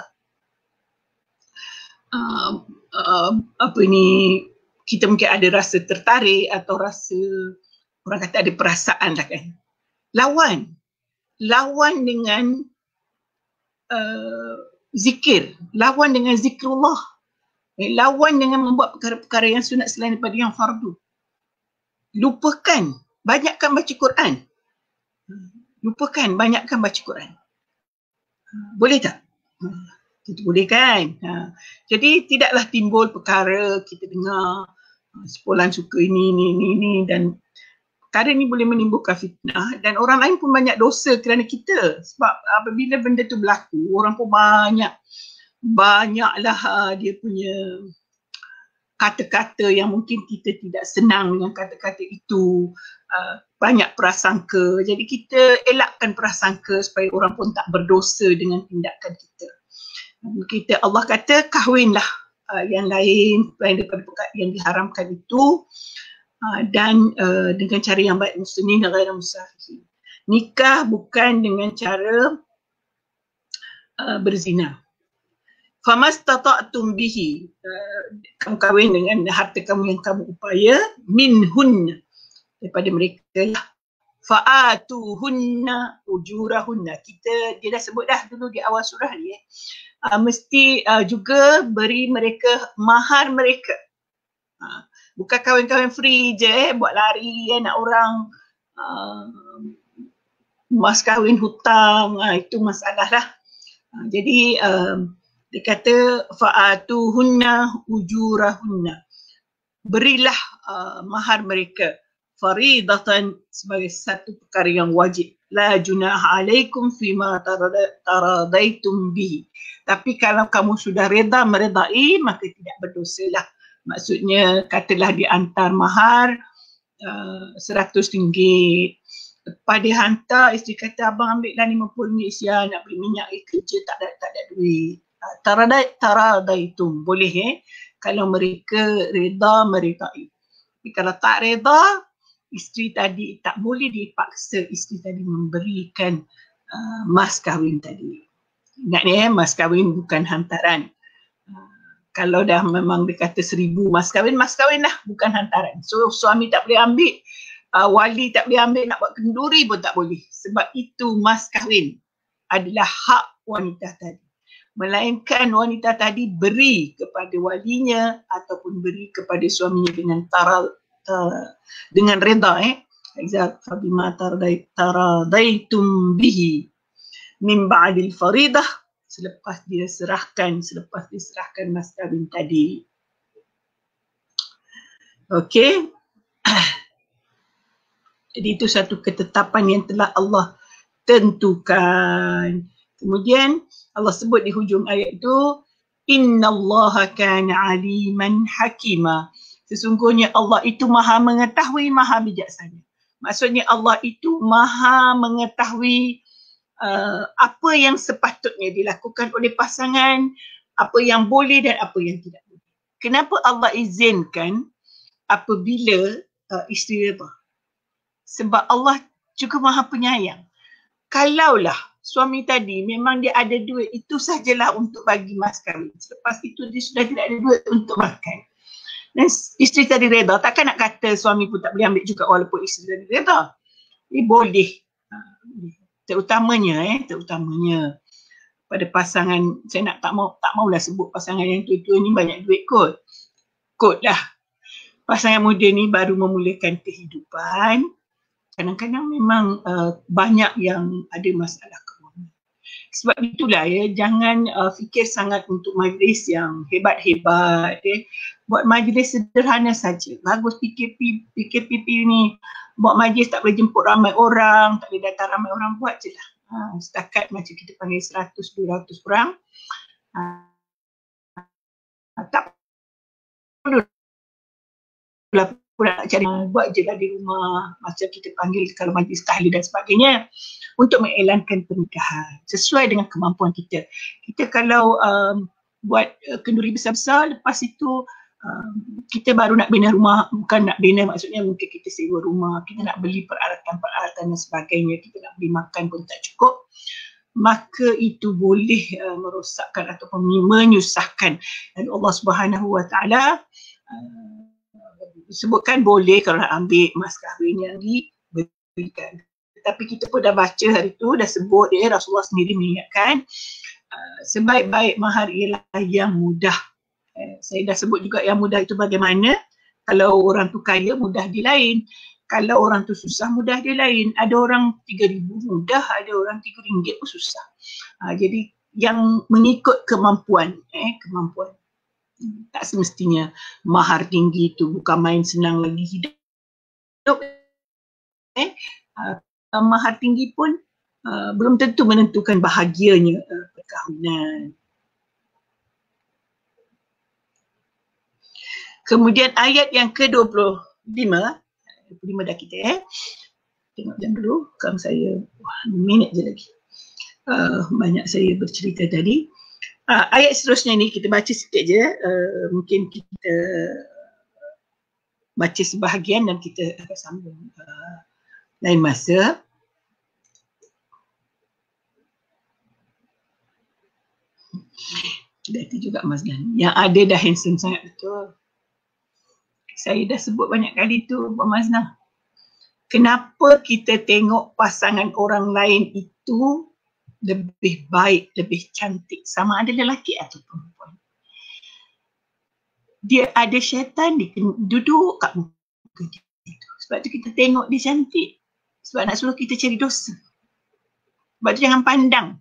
kita mungkin ada rasa tertarik atau rasa, orang kata ada perasaan lah kan. Lawan dengan zikir, lawan dengan zikrullah, lawan dengan membuat perkara-perkara yang sunat selain daripada yang fardu. Lupakan, banyakkan baca Quran. Lupakan, banyakkan baca Quran. Boleh tak? Itu boleh kan? Jadi tidaklah timbul perkara kita dengar sepulan suka ini dan perkara ini boleh menimbulkan fitnah dan orang lain pun banyak dosa kerana kita. Sebab apabila benda tu berlaku, orang pun banyaklah dia punya kata-kata yang mungkin kita tidak senang dengan kata-kata itu, banyak prasangka. Jadi kita elakkan prasangka supaya orang pun tak berdosa dengan tindakan kita. Allah kata kahwinlah yang lain selain daripada perkara yang diharamkan itu, dan dengan cara yang baik, muslimin dan ghaira musafihin. Nikah bukan dengan cara berzina. famastata'tum bihi, kamu kahwin dengan harta kamu yang kamu upaya, minhun, daripada mereka lah. Fa'atuhunna ujurahunna. Dia dah sebut dah dulu di awal surah ni. Mesti juga beri mereka mahar mereka. Bukan kahwin-kahwin free je, buat lari nak orang, mas kahwin hutang, itu masalah lah. Jadi dia kata fa'atuhunna ujurahunna. Berilah mahar mereka faridatan, sebagai satu perkara yang wajib. La junaha alaikum fima taradaitum bihi. Tapi kalau kamu sudah meredai, maka tidak berdosa lah. Maksudnya katalah diantar mahar RM100. Lepas dia hantar, isteri kata abang ambil lah RM50 sia, nak beli minyak kerja tak ada duit. Taradaitum, boleh kalau mereka reda meredai. Tapi kalau tak reda, isteri tadi tak boleh dipaksa isteri tadi memberikan mas kahwin tadi. Ingat ni mas kahwin bukan hantaran. Kalau dah memang dia kata 1,000 mas kahwin lah, bukan hantaran. So suami tak boleh ambil, wali tak boleh ambil, nak buat kenduri pun tak boleh. Sebab itu mas kahwin adalah hak wanita tadi. Melainkan wanita tadi beri kepada walinya ataupun beri kepada suaminya dengan reda. Fabima taradaitum bihi min ba'dil faridah, selepas dia serahkan mas kahwin tadi. Okey. Jadi itu satu ketetapan yang telah Allah tentukan. Kemudian Allah sebut di hujung ayat itu, innallaha kana aliman hakima. Sesungguhnya Allah itu maha mengetahui, maha bijaksana. Maksudnya Allah itu maha mengetahui apa yang sepatutnya dilakukan oleh pasangan, apa yang boleh dan apa yang tidak boleh. Kenapa Allah izinkan apabila isteri reda? Sebab Allah juga maha penyayang. Kalaulah suami tadi memang dia ada duit, itu sajalah untuk bagi mas kahwin. Selepas itu dia sudah tidak ada duit untuk makan. Dan isteri tadi reda, takkan nak kata suami pun tak boleh ambil juga walaupun isteri tadi reda. Ini boleh. Terutamanya pada pasangan, saya tak maulah sebut pasangan yang tua-tua ni banyak duit kot lah. Pasangan muda ni baru memulakan kehidupan, kadang-kadang memang banyak yang ada masalah kewangan. Sebab itulah jangan fikir sangat untuk majlis yang hebat-hebat. Buat majlis sederhana saja. Bagus PKP ni. Buat majlis tak boleh jemput ramai orang, tak boleh datang ramai orang, buat je lah. Setakat macam kita panggil 100-200 orang. Tak perlu lah nak cari, buat je lah di rumah. Macam kita panggil kalau majlis tahlil dan sebagainya, untuk mengiklankan pernikahan sesuai dengan kemampuan kita. Kita kalau buat kenduri besar-besar, lepas itu kita baru nak bina rumah, bukan nak bina maksudnya mungkin kita sewa rumah, kita nak beli peralatan-peralatan dan sebagainya, kita nak beli makan pun tak cukup, maka itu boleh merosakkan ataupun menyusahkan. Dan Allah Subhanahu Wa Taala sebutkan boleh kalau nak ambil mas kahwin yang diberikan. Tapi kita pun dah baca hari tu, dah sebut Rasulullah sendiri mengingatkan sebaik-baik mahar ialah yang mudah. Saya dah sebut juga yang mudah itu bagaimana. Kalau orang tu kaya, mudah dia lain. Kalau orang tu susah, mudah dia lain. Ada orang 3,000 mudah, ada orang RM3 pun susah. Jadi yang mengikut kemampuan. Kemampuan. Tak semestinya mahar tinggi itu bukan main senang lagi hidup. Mahar tinggi pun belum tentu menentukan bahagianya perkahwinan. Kemudian ayat yang ke-25, 25 dah kita tengok jam dulu, kan saya minit je lagi. Banyak saya bercerita tadi. Ayat seterusnya ni kita baca sikit je, mungkin kita baca sebahagian dan kita akan sambung lain masa. Dan itu juga Mas Dan. Yang ada dah handsome sangat, betul. Saya dah sebut banyak kali tu Pak Maznah. Kenapa kita tengok pasangan orang lain itu lebih baik, lebih cantik, sama ada lelaki atau perempuan? Dia ada syaitan, dia duduk kat muka dia. Sebab tu kita tengok dia cantik. Sebab nak suruh kita cari dosa. Sebab tu jangan pandang.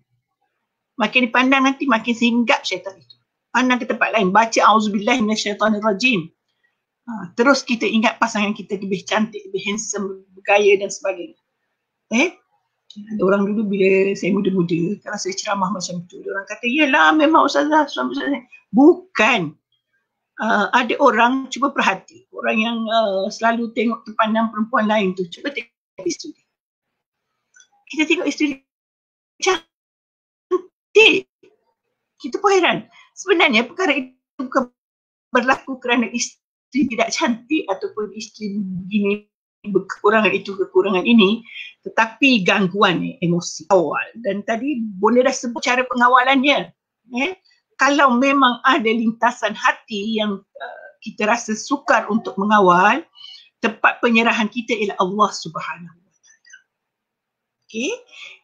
Makin dipandang nanti makin singgap syaitan itu. Pandang ke tempat lain. Baca A'udzubillahi minasyaitanirrajim. Terus kita ingat pasangan kita lebih cantik, lebih handsome, bergaya dan sebagainya. Ada orang dulu bila saya muda-muda, kalau saya ceramah macam tu, orang kata, yelah memang ustazah, suami ustazah. Bukan. Ada orang, cuba perhati, orang yang selalu tengok terpandang perempuan lain tu, cuba tengok isteri. Kita tengok isteri cantik. Kita pun heran. Sebenarnya perkara itu bukan berlaku kerana isteri tidak cantik ataupun isteri begini, kekurangan itu, kekurangan ini, tetapi gangguan emosi awal. Dan tadi Bonda dah sebut cara pengawalannya. Kalau memang ada lintasan hati yang kita rasa sukar untuk mengawal, tempat penyerahan kita ialah Allah Subhanahu Wa Taala. Okey,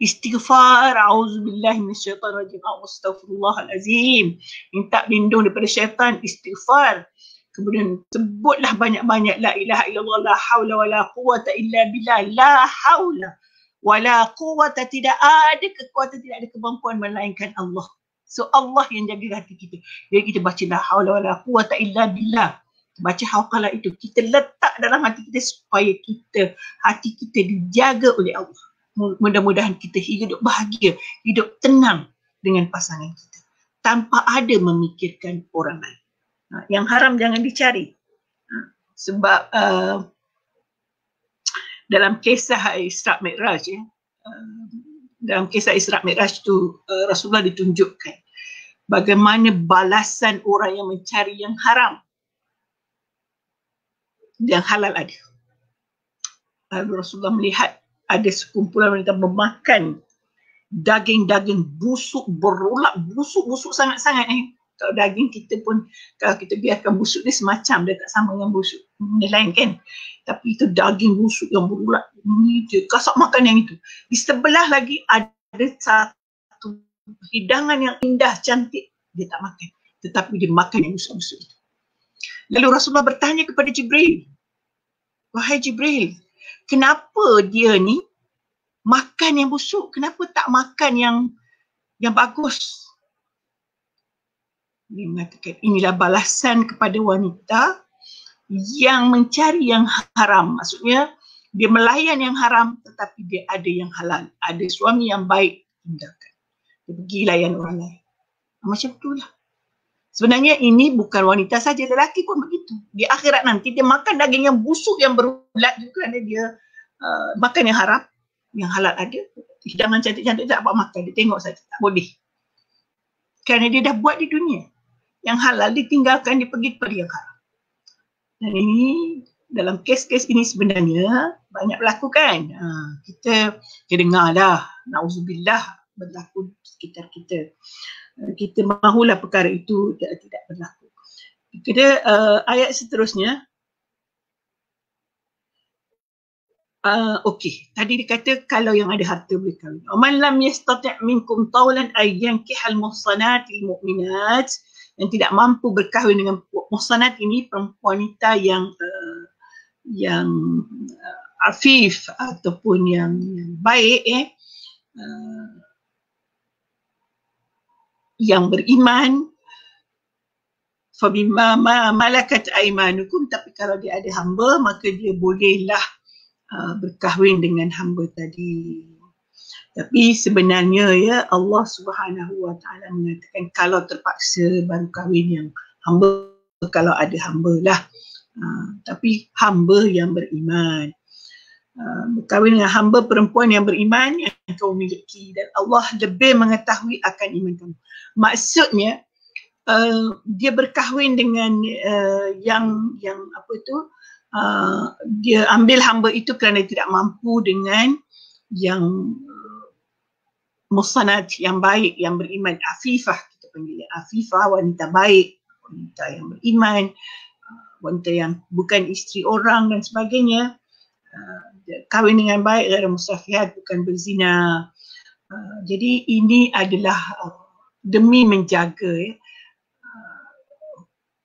istighfar, auzubillahi minasyaitanirrajim, astaghfirullahalazim, minta lindung daripada syaitan, istighfar. Kemudian sebutlah banyak-banyak la ilaha illallah, la haula wala quwata illa billah, la haula wala quwata, tidak ada kekuatan, tidak ada kemampuan melainkan Allah. So Allah yang jaga hati kita. Jadi kita baca la haula wala quwata illa billah. Baca hauqalah itu, kita letak dalam hati kita supaya hati kita dijaga oleh Allah. Mudah-mudahan kita hidup bahagia, hidup tenang dengan pasangan kita tanpa ada memikirkan orang lain. Yang haram jangan dicari. Sebab dalam kisah Isra' Mi'raj, dalam kisah Isra' Mi'raj tu Rasulullah ditunjukkan bagaimana balasan orang yang mencari yang haram. Yang halal ada. Lalu Rasulullah melihat ada sekumpulan wanita memakan daging-daging busuk, berulat, busuk sangat-sangat. Kalau daging kita pun, kalau kita biarkan busuk dia semacam, dia tak sama dengan busuk yang lain kan. Tapi itu daging busuk yang berulat, dia kasak makan yang itu. Di sebelah lagi ada satu hidangan yang indah, cantik, dia tak makan. Tetapi dia makan yang busuk-busuk itu. Lalu Rasulullah bertanya kepada Jibril, wahai Jibril, kenapa dia ni makan yang busuk, kenapa tak makan yang bagus? Dia mengatakan inilah balasan kepada wanita yang mencari yang haram. Maksudnya dia melayan yang haram tetapi dia ada yang halal. Ada suami yang baik, tinggalkan. Dia pergi layan orang lain. Macam itulah. Sebenarnya ini bukan wanita saja, lelaki pun begitu. Di akhirat nanti dia makan daging yang busuk, yang berulat juga kerana dia makan yang haram. Yang halal ada. Hidangan cantik-cantik tak dapat makan. Dia tengok saja, tak boleh. Kerana dia dah buat di dunia. Yang halal ditinggalkan, dia pergi kepada yang haram. Dan ini dalam kes-kes ini sebenarnya banyak berlaku kan. Kita dengar dah, na'udzubillah, berlaku di sekitar kita. Kita mahulah perkara itu tidak berlaku. Kita ayat seterusnya. Okey, tadi dikata kalau yang ada harta boleh kahwin. Man lam yastati' minkum tawlan ay yankihal muhsanatil mu'minat, yang tidak mampu berkahwin dengan muhsanat ini, perempuan wanita yang afif ataupun yang baik, yang beriman, fabima malakat aimanukum, tapi kalau dia ada hamba maka dia bolehlah berkahwin dengan hamba tadi. Tapi sebenarnya ya Allah Subhanahu Wa Taala mengatakan kalau terpaksa baru kahwin yang hamba, kalau ada hamba lah. Tapi hamba yang beriman. Berkahwin dengan hamba perempuan yang beriman yang kau miliki, dan Allah lebih mengetahui akan iman kamu. Maksudnya dia berkahwin dengan yang apa itu, dia ambil hamba itu kerana tidak mampu dengan yang muhsanat, yang baik, yang beriman, afifah kita panggil afifah, wanita baik, wanita yang beriman, wanita yang bukan isteri orang dan sebagainya, kahwin dengan baik, ghairah musafihat, bukan berzina. Jadi ini adalah demi menjaga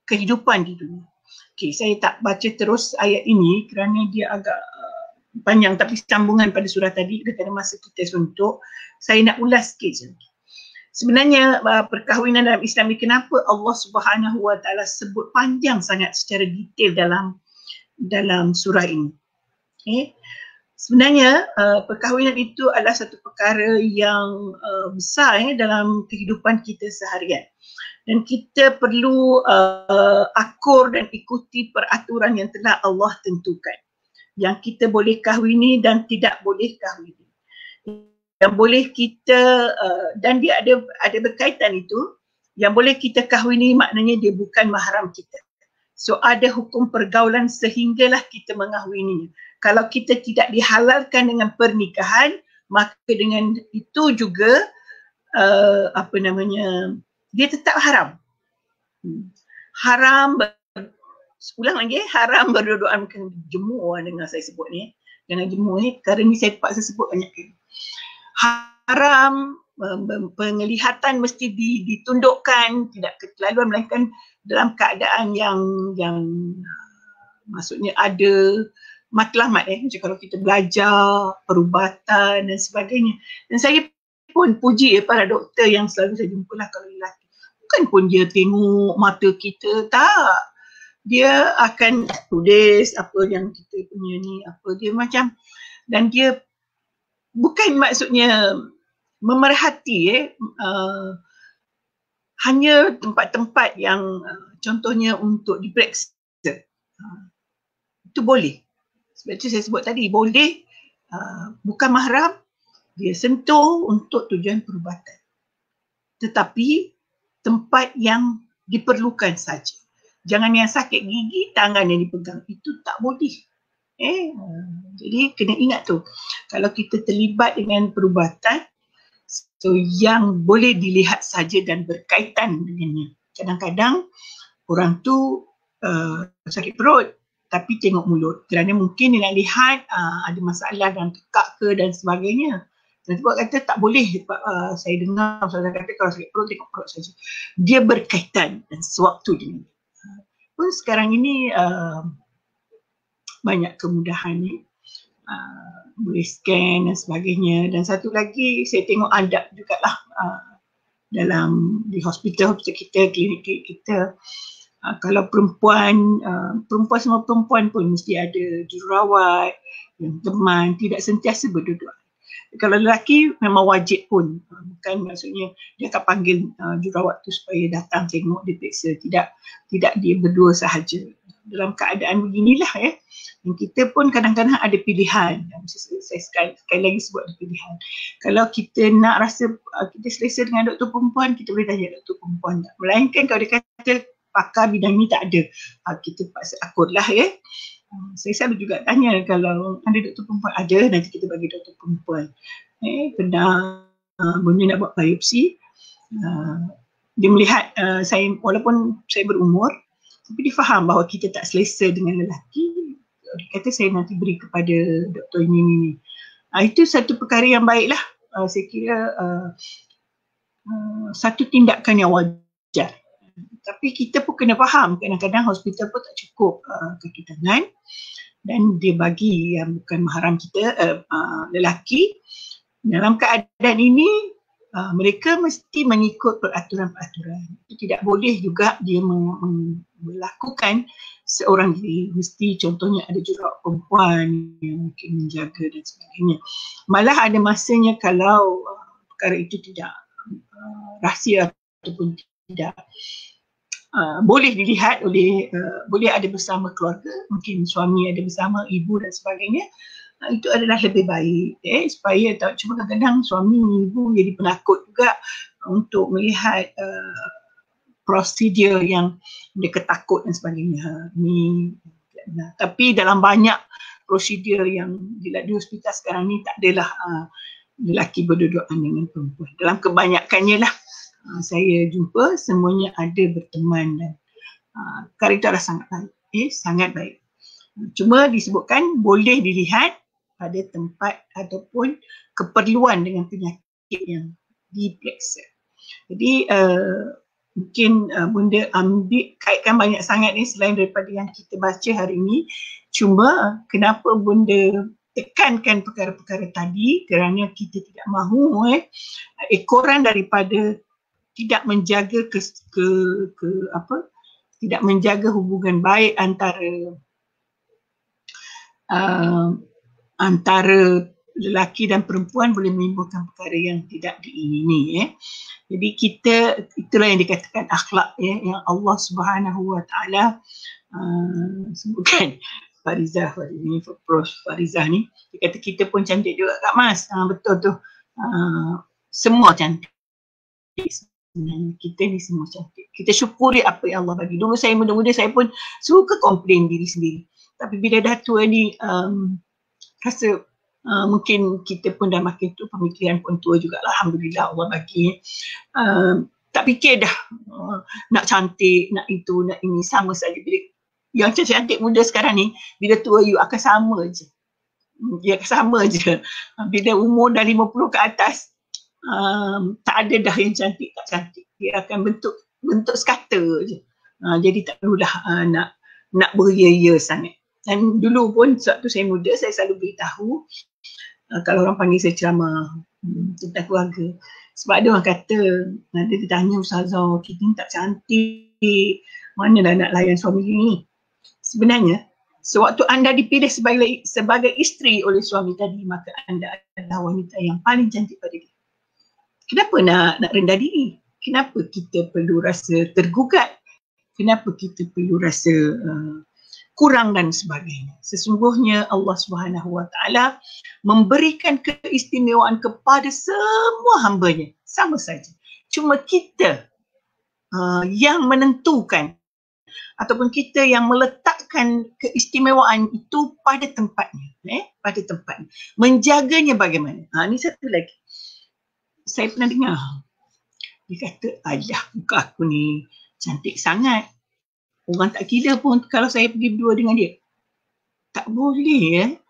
kehidupan di dunia. Okay, saya tak baca terus ayat ini kerana dia agak panjang, tapi sambungan pada surah tadi kerana masa kita suntuk, saya nak ulas sikit je. Sebenarnya perkahwinan dalam Islam ni, kenapa Allah Subhanahu Wa Taala sebut panjang sangat secara detail dalam surah ini? Okay. Sebenarnya perkahwinan itu adalah satu perkara yang besar dalam kehidupan kita seharian. Dan kita perlu akur dan ikuti peraturan yang telah Allah tentukan. Yang kita boleh kahwini dan tidak boleh kahwini. Yang boleh kita, dan dia ada berkaitan itu, yang boleh kita kahwini maknanya dia bukan mahram kita. So ada hukum pergaulan sehinggalah kita mengahwininya. Kalau kita tidak dihalalkan dengan pernikahan, maka dengan itu juga dia tetap haram. Ulang lagi, haram berdua-duaan. Jemur dengar saya sebut ni. Jangan jemur ni, kerana ni saya terpaksa sebut banyak kali. Haram, penglihatan mesti ditundukkan, tidak keterlaluan, melainkan dalam keadaan yang maksudnya ada matlamat, macam kalau kita belajar, perubatan dan sebagainya. Dan saya pun puji para doktor yang selalu saya jumpa lah kalau lelaki. Bukan pun dia tengok mata kita, tak. Dia akan tulis apa yang kita punya ni, apa dia macam, dan dia bukan maksudnya memerhati hanya tempat-tempat yang contohnya untuk diperiksa. Itu boleh. Sebab itu saya sebut tadi, boleh bukan mahram, dia sentuh untuk tujuan perubatan. Tetapi tempat yang diperlukan saja. Jangan yang sakit gigi, tangan yang dipegang, itu tak boleh. Jadi kena ingat tu, kalau kita terlibat dengan perubatan, so yang boleh dilihat saja dan berkaitan dengannya. Kadang-kadang orang tu sakit perut tapi tengok mulut, kerana mungkin dia nak lihat ada masalah dalam tekak ke dan sebagainya. Dan sebab kata tak boleh, saya dengar saya kata kalau sakit perut tengok perut saja. Dia berkaitan dan sewaktu dengan pun sekarang ini banyak kemudahan ni, boleh scan dan sebagainya. Dan satu lagi saya tengok adab jugalah dalam di hospital kita, klinik kita, kalau perempuan semua perempuan pun mesti ada jururawat yang teman, tidak sentiasa berdua-dua. Kalau lelaki memang wajib pun, bukan maksudnya dia akan panggil jururawat tu supaya datang tengok dia periksa, tidak dia berdua sahaja. Dalam keadaan beginilah yang kita pun kadang-kadang ada pilihan. Saya sekali lagi sebut ada pilihan. Kalau kita nak rasa kita selesa dengan doktor perempuan, kita boleh tanya doktor perempuan tak. Melainkan kalau dia kata pakar bidang ni tak ada, kita paksa akutlah Saya selalu juga tanya kalau ada doktor perempuan, ada, nanti kita bagi doktor perempuan. Pernah Bunya nak buat biopsi, dia melihat saya, walaupun saya berumur, tapi dia faham bahawa kita tak selesa dengan lelaki. Dia kata saya nanti beri kepada doktor ini. Itu satu perkara yang baiklah. Saya kira satu tindakan yang wajar. Tapi kita pun kena faham, kadang-kadang hospital pun tak cukup kaki tangan dan dia bagi yang bukan mahram kita, lelaki. Dalam keadaan ini mereka mesti mengikut peraturan-peraturan. Tidak boleh juga dia melakukan seorang diri. Mesti contohnya ada jururawat perempuan yang mungkin menjaga dan sebagainya. Malah ada masanya kalau perkara itu tidak rahsia ataupun tidak boleh dilihat oleh, boleh ada bersama keluarga, mungkin suami ada bersama ibu dan sebagainya, itu adalah lebih baik supaya tak, cuma kadang-kadang suami ibu jadi penakut juga untuk melihat prosedur yang mereka takut dan sebagainya. Tapi dalam banyak prosedur yang di hospital sekarang ni tak adalah lelaki berdua-duaan dengan perempuan. Dalam kebanyakannya lah saya jumpa semuanya ada berteman dan karakter sangat baik. Sangat baik. Cuma disebutkan boleh dilihat pada tempat ataupun keperluan dengan penyakit yang diperiksa. Jadi mungkin bunda ambil kaitkan banyak sangat ni selain daripada yang kita baca hari ini. Cuma kenapa bunda tekankan perkara-perkara tadi kerana kita tidak mahu ekoran daripada tidak menjaga tidak menjaga hubungan baik antara lelaki dan perempuan boleh menimbulkan perkara yang tidak diingini. Jadi itulah yang dikatakan akhlak yang Allah Subhanahu Wa Taala sebutkan. Farizah ni, Prof Farizah ni, dia kata kita pun cantik juga Kak Mas. Betul tu. Semua cantik. Kita ni semua cantik. Kita syukuri apa yang Allah bagi. Dulu saya muda-muda saya pun suka komplain diri sendiri. Tapi bila dah tua ni rasa mungkin kita pun dah makin tua, pemikiran pun tua juga. Alhamdulillah Allah bagi. Tak fikir dah nak cantik, nak itu, nak ini, sama saja. Bila yang cantik muda sekarang ni, bila tua you akan sama je. Dia akan sama je. Bila umur dah 50 ke atas, tak ada dah yang cantik tak cantik. Dia akan bentuk sekata je. Jadi tak perlulah nak beria-ia sangat. Dan dulu pun waktu saya muda, saya selalu beritahu kalau orang panggil saya ceramah tentang keluarga. Sebab ada orang kata, dia tanya Ustazah, kita ni tak cantik, mana dah nak layan suami ni. Sebenarnya, sewaktu anda dipilih sebagai isteri oleh suami tadi, maka anda adalah wanita yang paling cantik pada dia. Kenapa nak rendah diri? Kenapa kita perlu rasa tergugat? Kenapa kita perlu rasa kurang dan sebagainya? Sesungguhnya Allah Subhanahu Wa Taala memberikan keistimewaan kepada semua hamba-Nya. Sama saja. Cuma kita yang menentukan ataupun kita yang meletakkan keistimewaan itu pada tempatnya. Pada tempatnya. Menjaganya bagaimana? Ini satu lagi. Saya pernah dengar. Dia kata, ayah muka aku ni cantik sangat. Orang tak kira pun kalau saya pergi berdua dengan dia. Tak boleh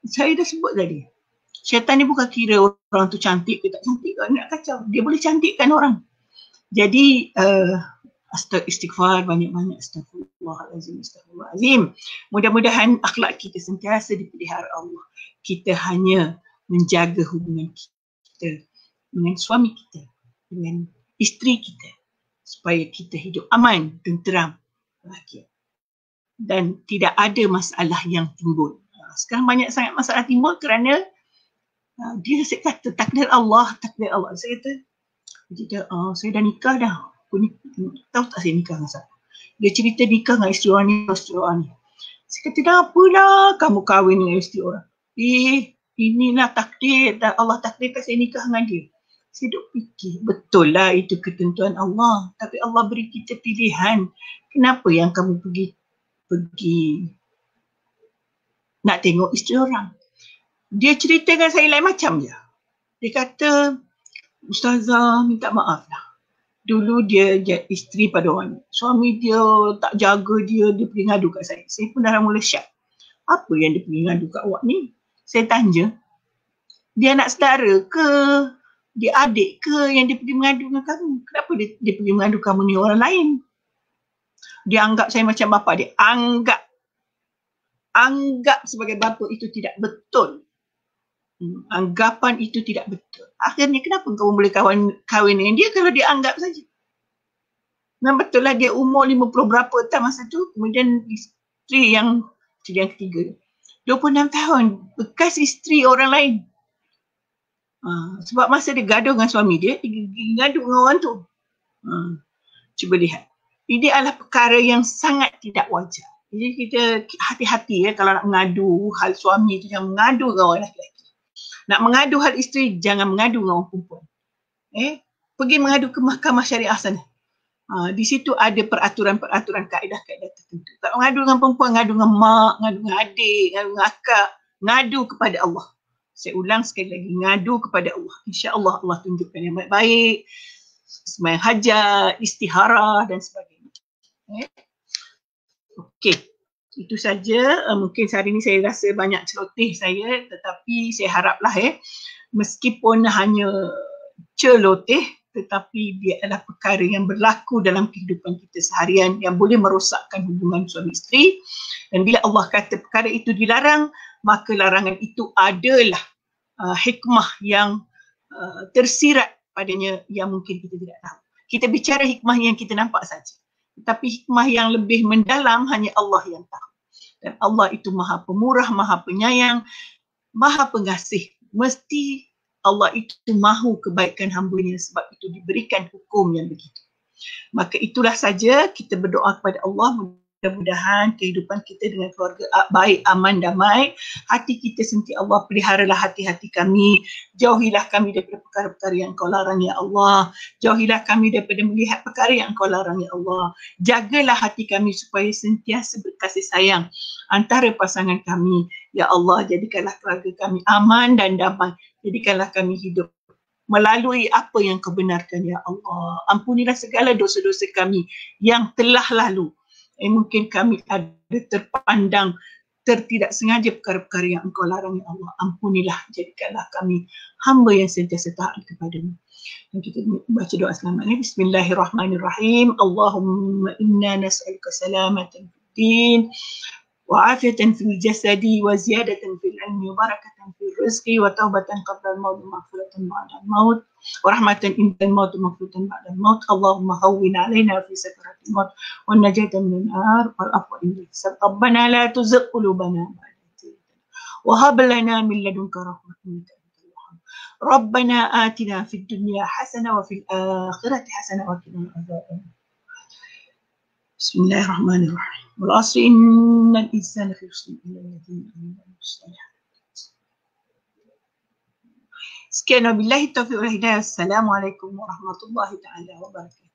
Saya dah sebut tadi. Syaitan ni bukan kira orang tu cantik ke tak cantik ke, nak kacau. Dia boleh cantikkan orang. Jadi istighfar banyak-banyak. Astagfirullahalazim. Mudah-mudahan akhlak kita sentiasa dipelihara Allah. Kita hanya menjaga hubungan kita dengan suami kita, dengan isteri kita, supaya kita hidup aman, tenteram, bahagia. Dan tidak ada masalah yang timbul. Sekarang banyak sangat masalah timbul kerana dia kata takdir Allah. Saya kata, saya dah nikah dah. Tahu tak saya nikah dengan siapa? Dia cerita nikah dengan isteri orang ni. Saya kata, dah apalah kamu kahwin dengan isteri orang. Inilah takdir. Allah takdirkan saya nikah dengan dia. Saya duk fikir, betul lah itu ketentuan Allah. Tapi Allah beri kita pilihan. Kenapa yang kamu pergi nak tengok isteri orang? Dia ceritakan saya lain macam je. Dia kata, Ustazah minta maaf lah. Dulu dia isteri pada orang. Suami dia tak jaga dia pergi ngadu kat saya. Saya pun dah mula syak. Apa yang dia pergi ngadu kat awak ni? Saya tanya, dia anak saudara ke? Dia adik ke yang dia pergi mengadu dengan kamu? Kenapa dia pergi mengadu kamu ni orang lain? Dia anggap saya macam bapa dia. Anggap sebagai bapa itu tidak betul. Anggapan itu tidak betul. Akhirnya kenapa kamu boleh kahwin dengan dia kalau dia anggap saja? Memang betul lah dia umur 50 berapa tahun masa tu. Kemudian isteri yang ketiga. 26 tahun. Bekas isteri orang lain. Sebab masa dia gaduh dengan suami dia gaduh dengan orang tu. Cuba lihat. Ini adalah perkara yang sangat tidak wajar. Jadi kita hati-hati kalau nak mengadu hal suami itu, jangan mengadu dengan orang lelaki. Nak mengadu hal isteri, jangan mengadu dengan orang perempuan. Pergi mengadu ke mahkamah syariah sana. Di situ ada peraturan-peraturan, kaedah-kaedah tertentu. Tak mengadu dengan perempuan, ngadu dengan mak, ngadu dengan adik, ngadu dengan akak, ngadu kepada Allah. Saya ulang sekali lagi, ngadu kepada Allah. InsyaAllah Allah tunjukkan yang baik-baik. sembahyang hajat, istiharah dan sebagainya. Okey, itu saja. Mungkin hari ini saya rasa banyak celoteh saya, tetapi saya haraplah meskipun hanya celoteh, tetapi dia adalah perkara yang berlaku dalam kehidupan kita seharian yang boleh merosakkan hubungan suami isteri. Dan bila Allah kata perkara itu dilarang, maka larangan itu adalah hikmah yang tersirat padanya yang mungkin kita tidak tahu. Kita bicara hikmah yang kita nampak saja. Tetapi hikmah yang lebih mendalam hanya Allah yang tahu. Dan Allah itu maha pemurah, maha penyayang, maha pengasih. Mesti Allah itu mahu kebaikan hamba-Nya, sebab itu diberikan hukum yang begitu. Maka itulah saja, kita berdoa kepada Allah, mudah-mudahan kehidupan kita dengan keluarga baik, aman, damai. Hati kita senti Allah, peliharalah hati-hati kami. Jauhilah kami daripada perkara-perkara yang Engkau larang, ya Allah. Jauhilah kami daripada melihat perkara yang Engkau larang, ya Allah. Jagalah hati kami supaya sentiasa berkasih sayang antara pasangan kami, ya Allah. Jadikanlah keluarga kami aman dan damai. Jadikanlah kami hidup melalui apa yang Kau benarkan, ya Allah. Ampunilah segala dosa-dosa kami yang telah lalu. Mungkin kami ada terpandang, tertidak sengaja perkara-perkara yang Engkau larang, ya Allah. Ampunilah, jadikanlah kami hamba yang sentiasa taat kepada-Mu. Dan kita baca doa selamat. Bismillahirrahmanirrahim. Allahumma inna nas'aluka salamatan fid din وعافية في الجسد وزيادة في العلم وبركة في الرزق وتوبة قبل الموت ومغفرة بعد الموت ورحمة عند الموت ومغفرة بعد الموت. اللهم هون علينا في سكرات الموت والنجاة من النار والعفو عند الحساب. ربنا لا تزغ قلوبنا بعد إذ هديتنا وهب لنا من لدنك رحمة إنك أنت الوهاب. ربنا آتنا في الدنيا حسنة وفي الآخرة حسنة وقنا عذاب النار. بسم الله الرحمن الرحيم. والعصر إن الإنسان في خسر إلا الذين آمنوا وعملوا الصالحات. Sekian wabillahi taufiq wal hidayah. Assalamualaikum warahmatullahi taala wabarakatuh.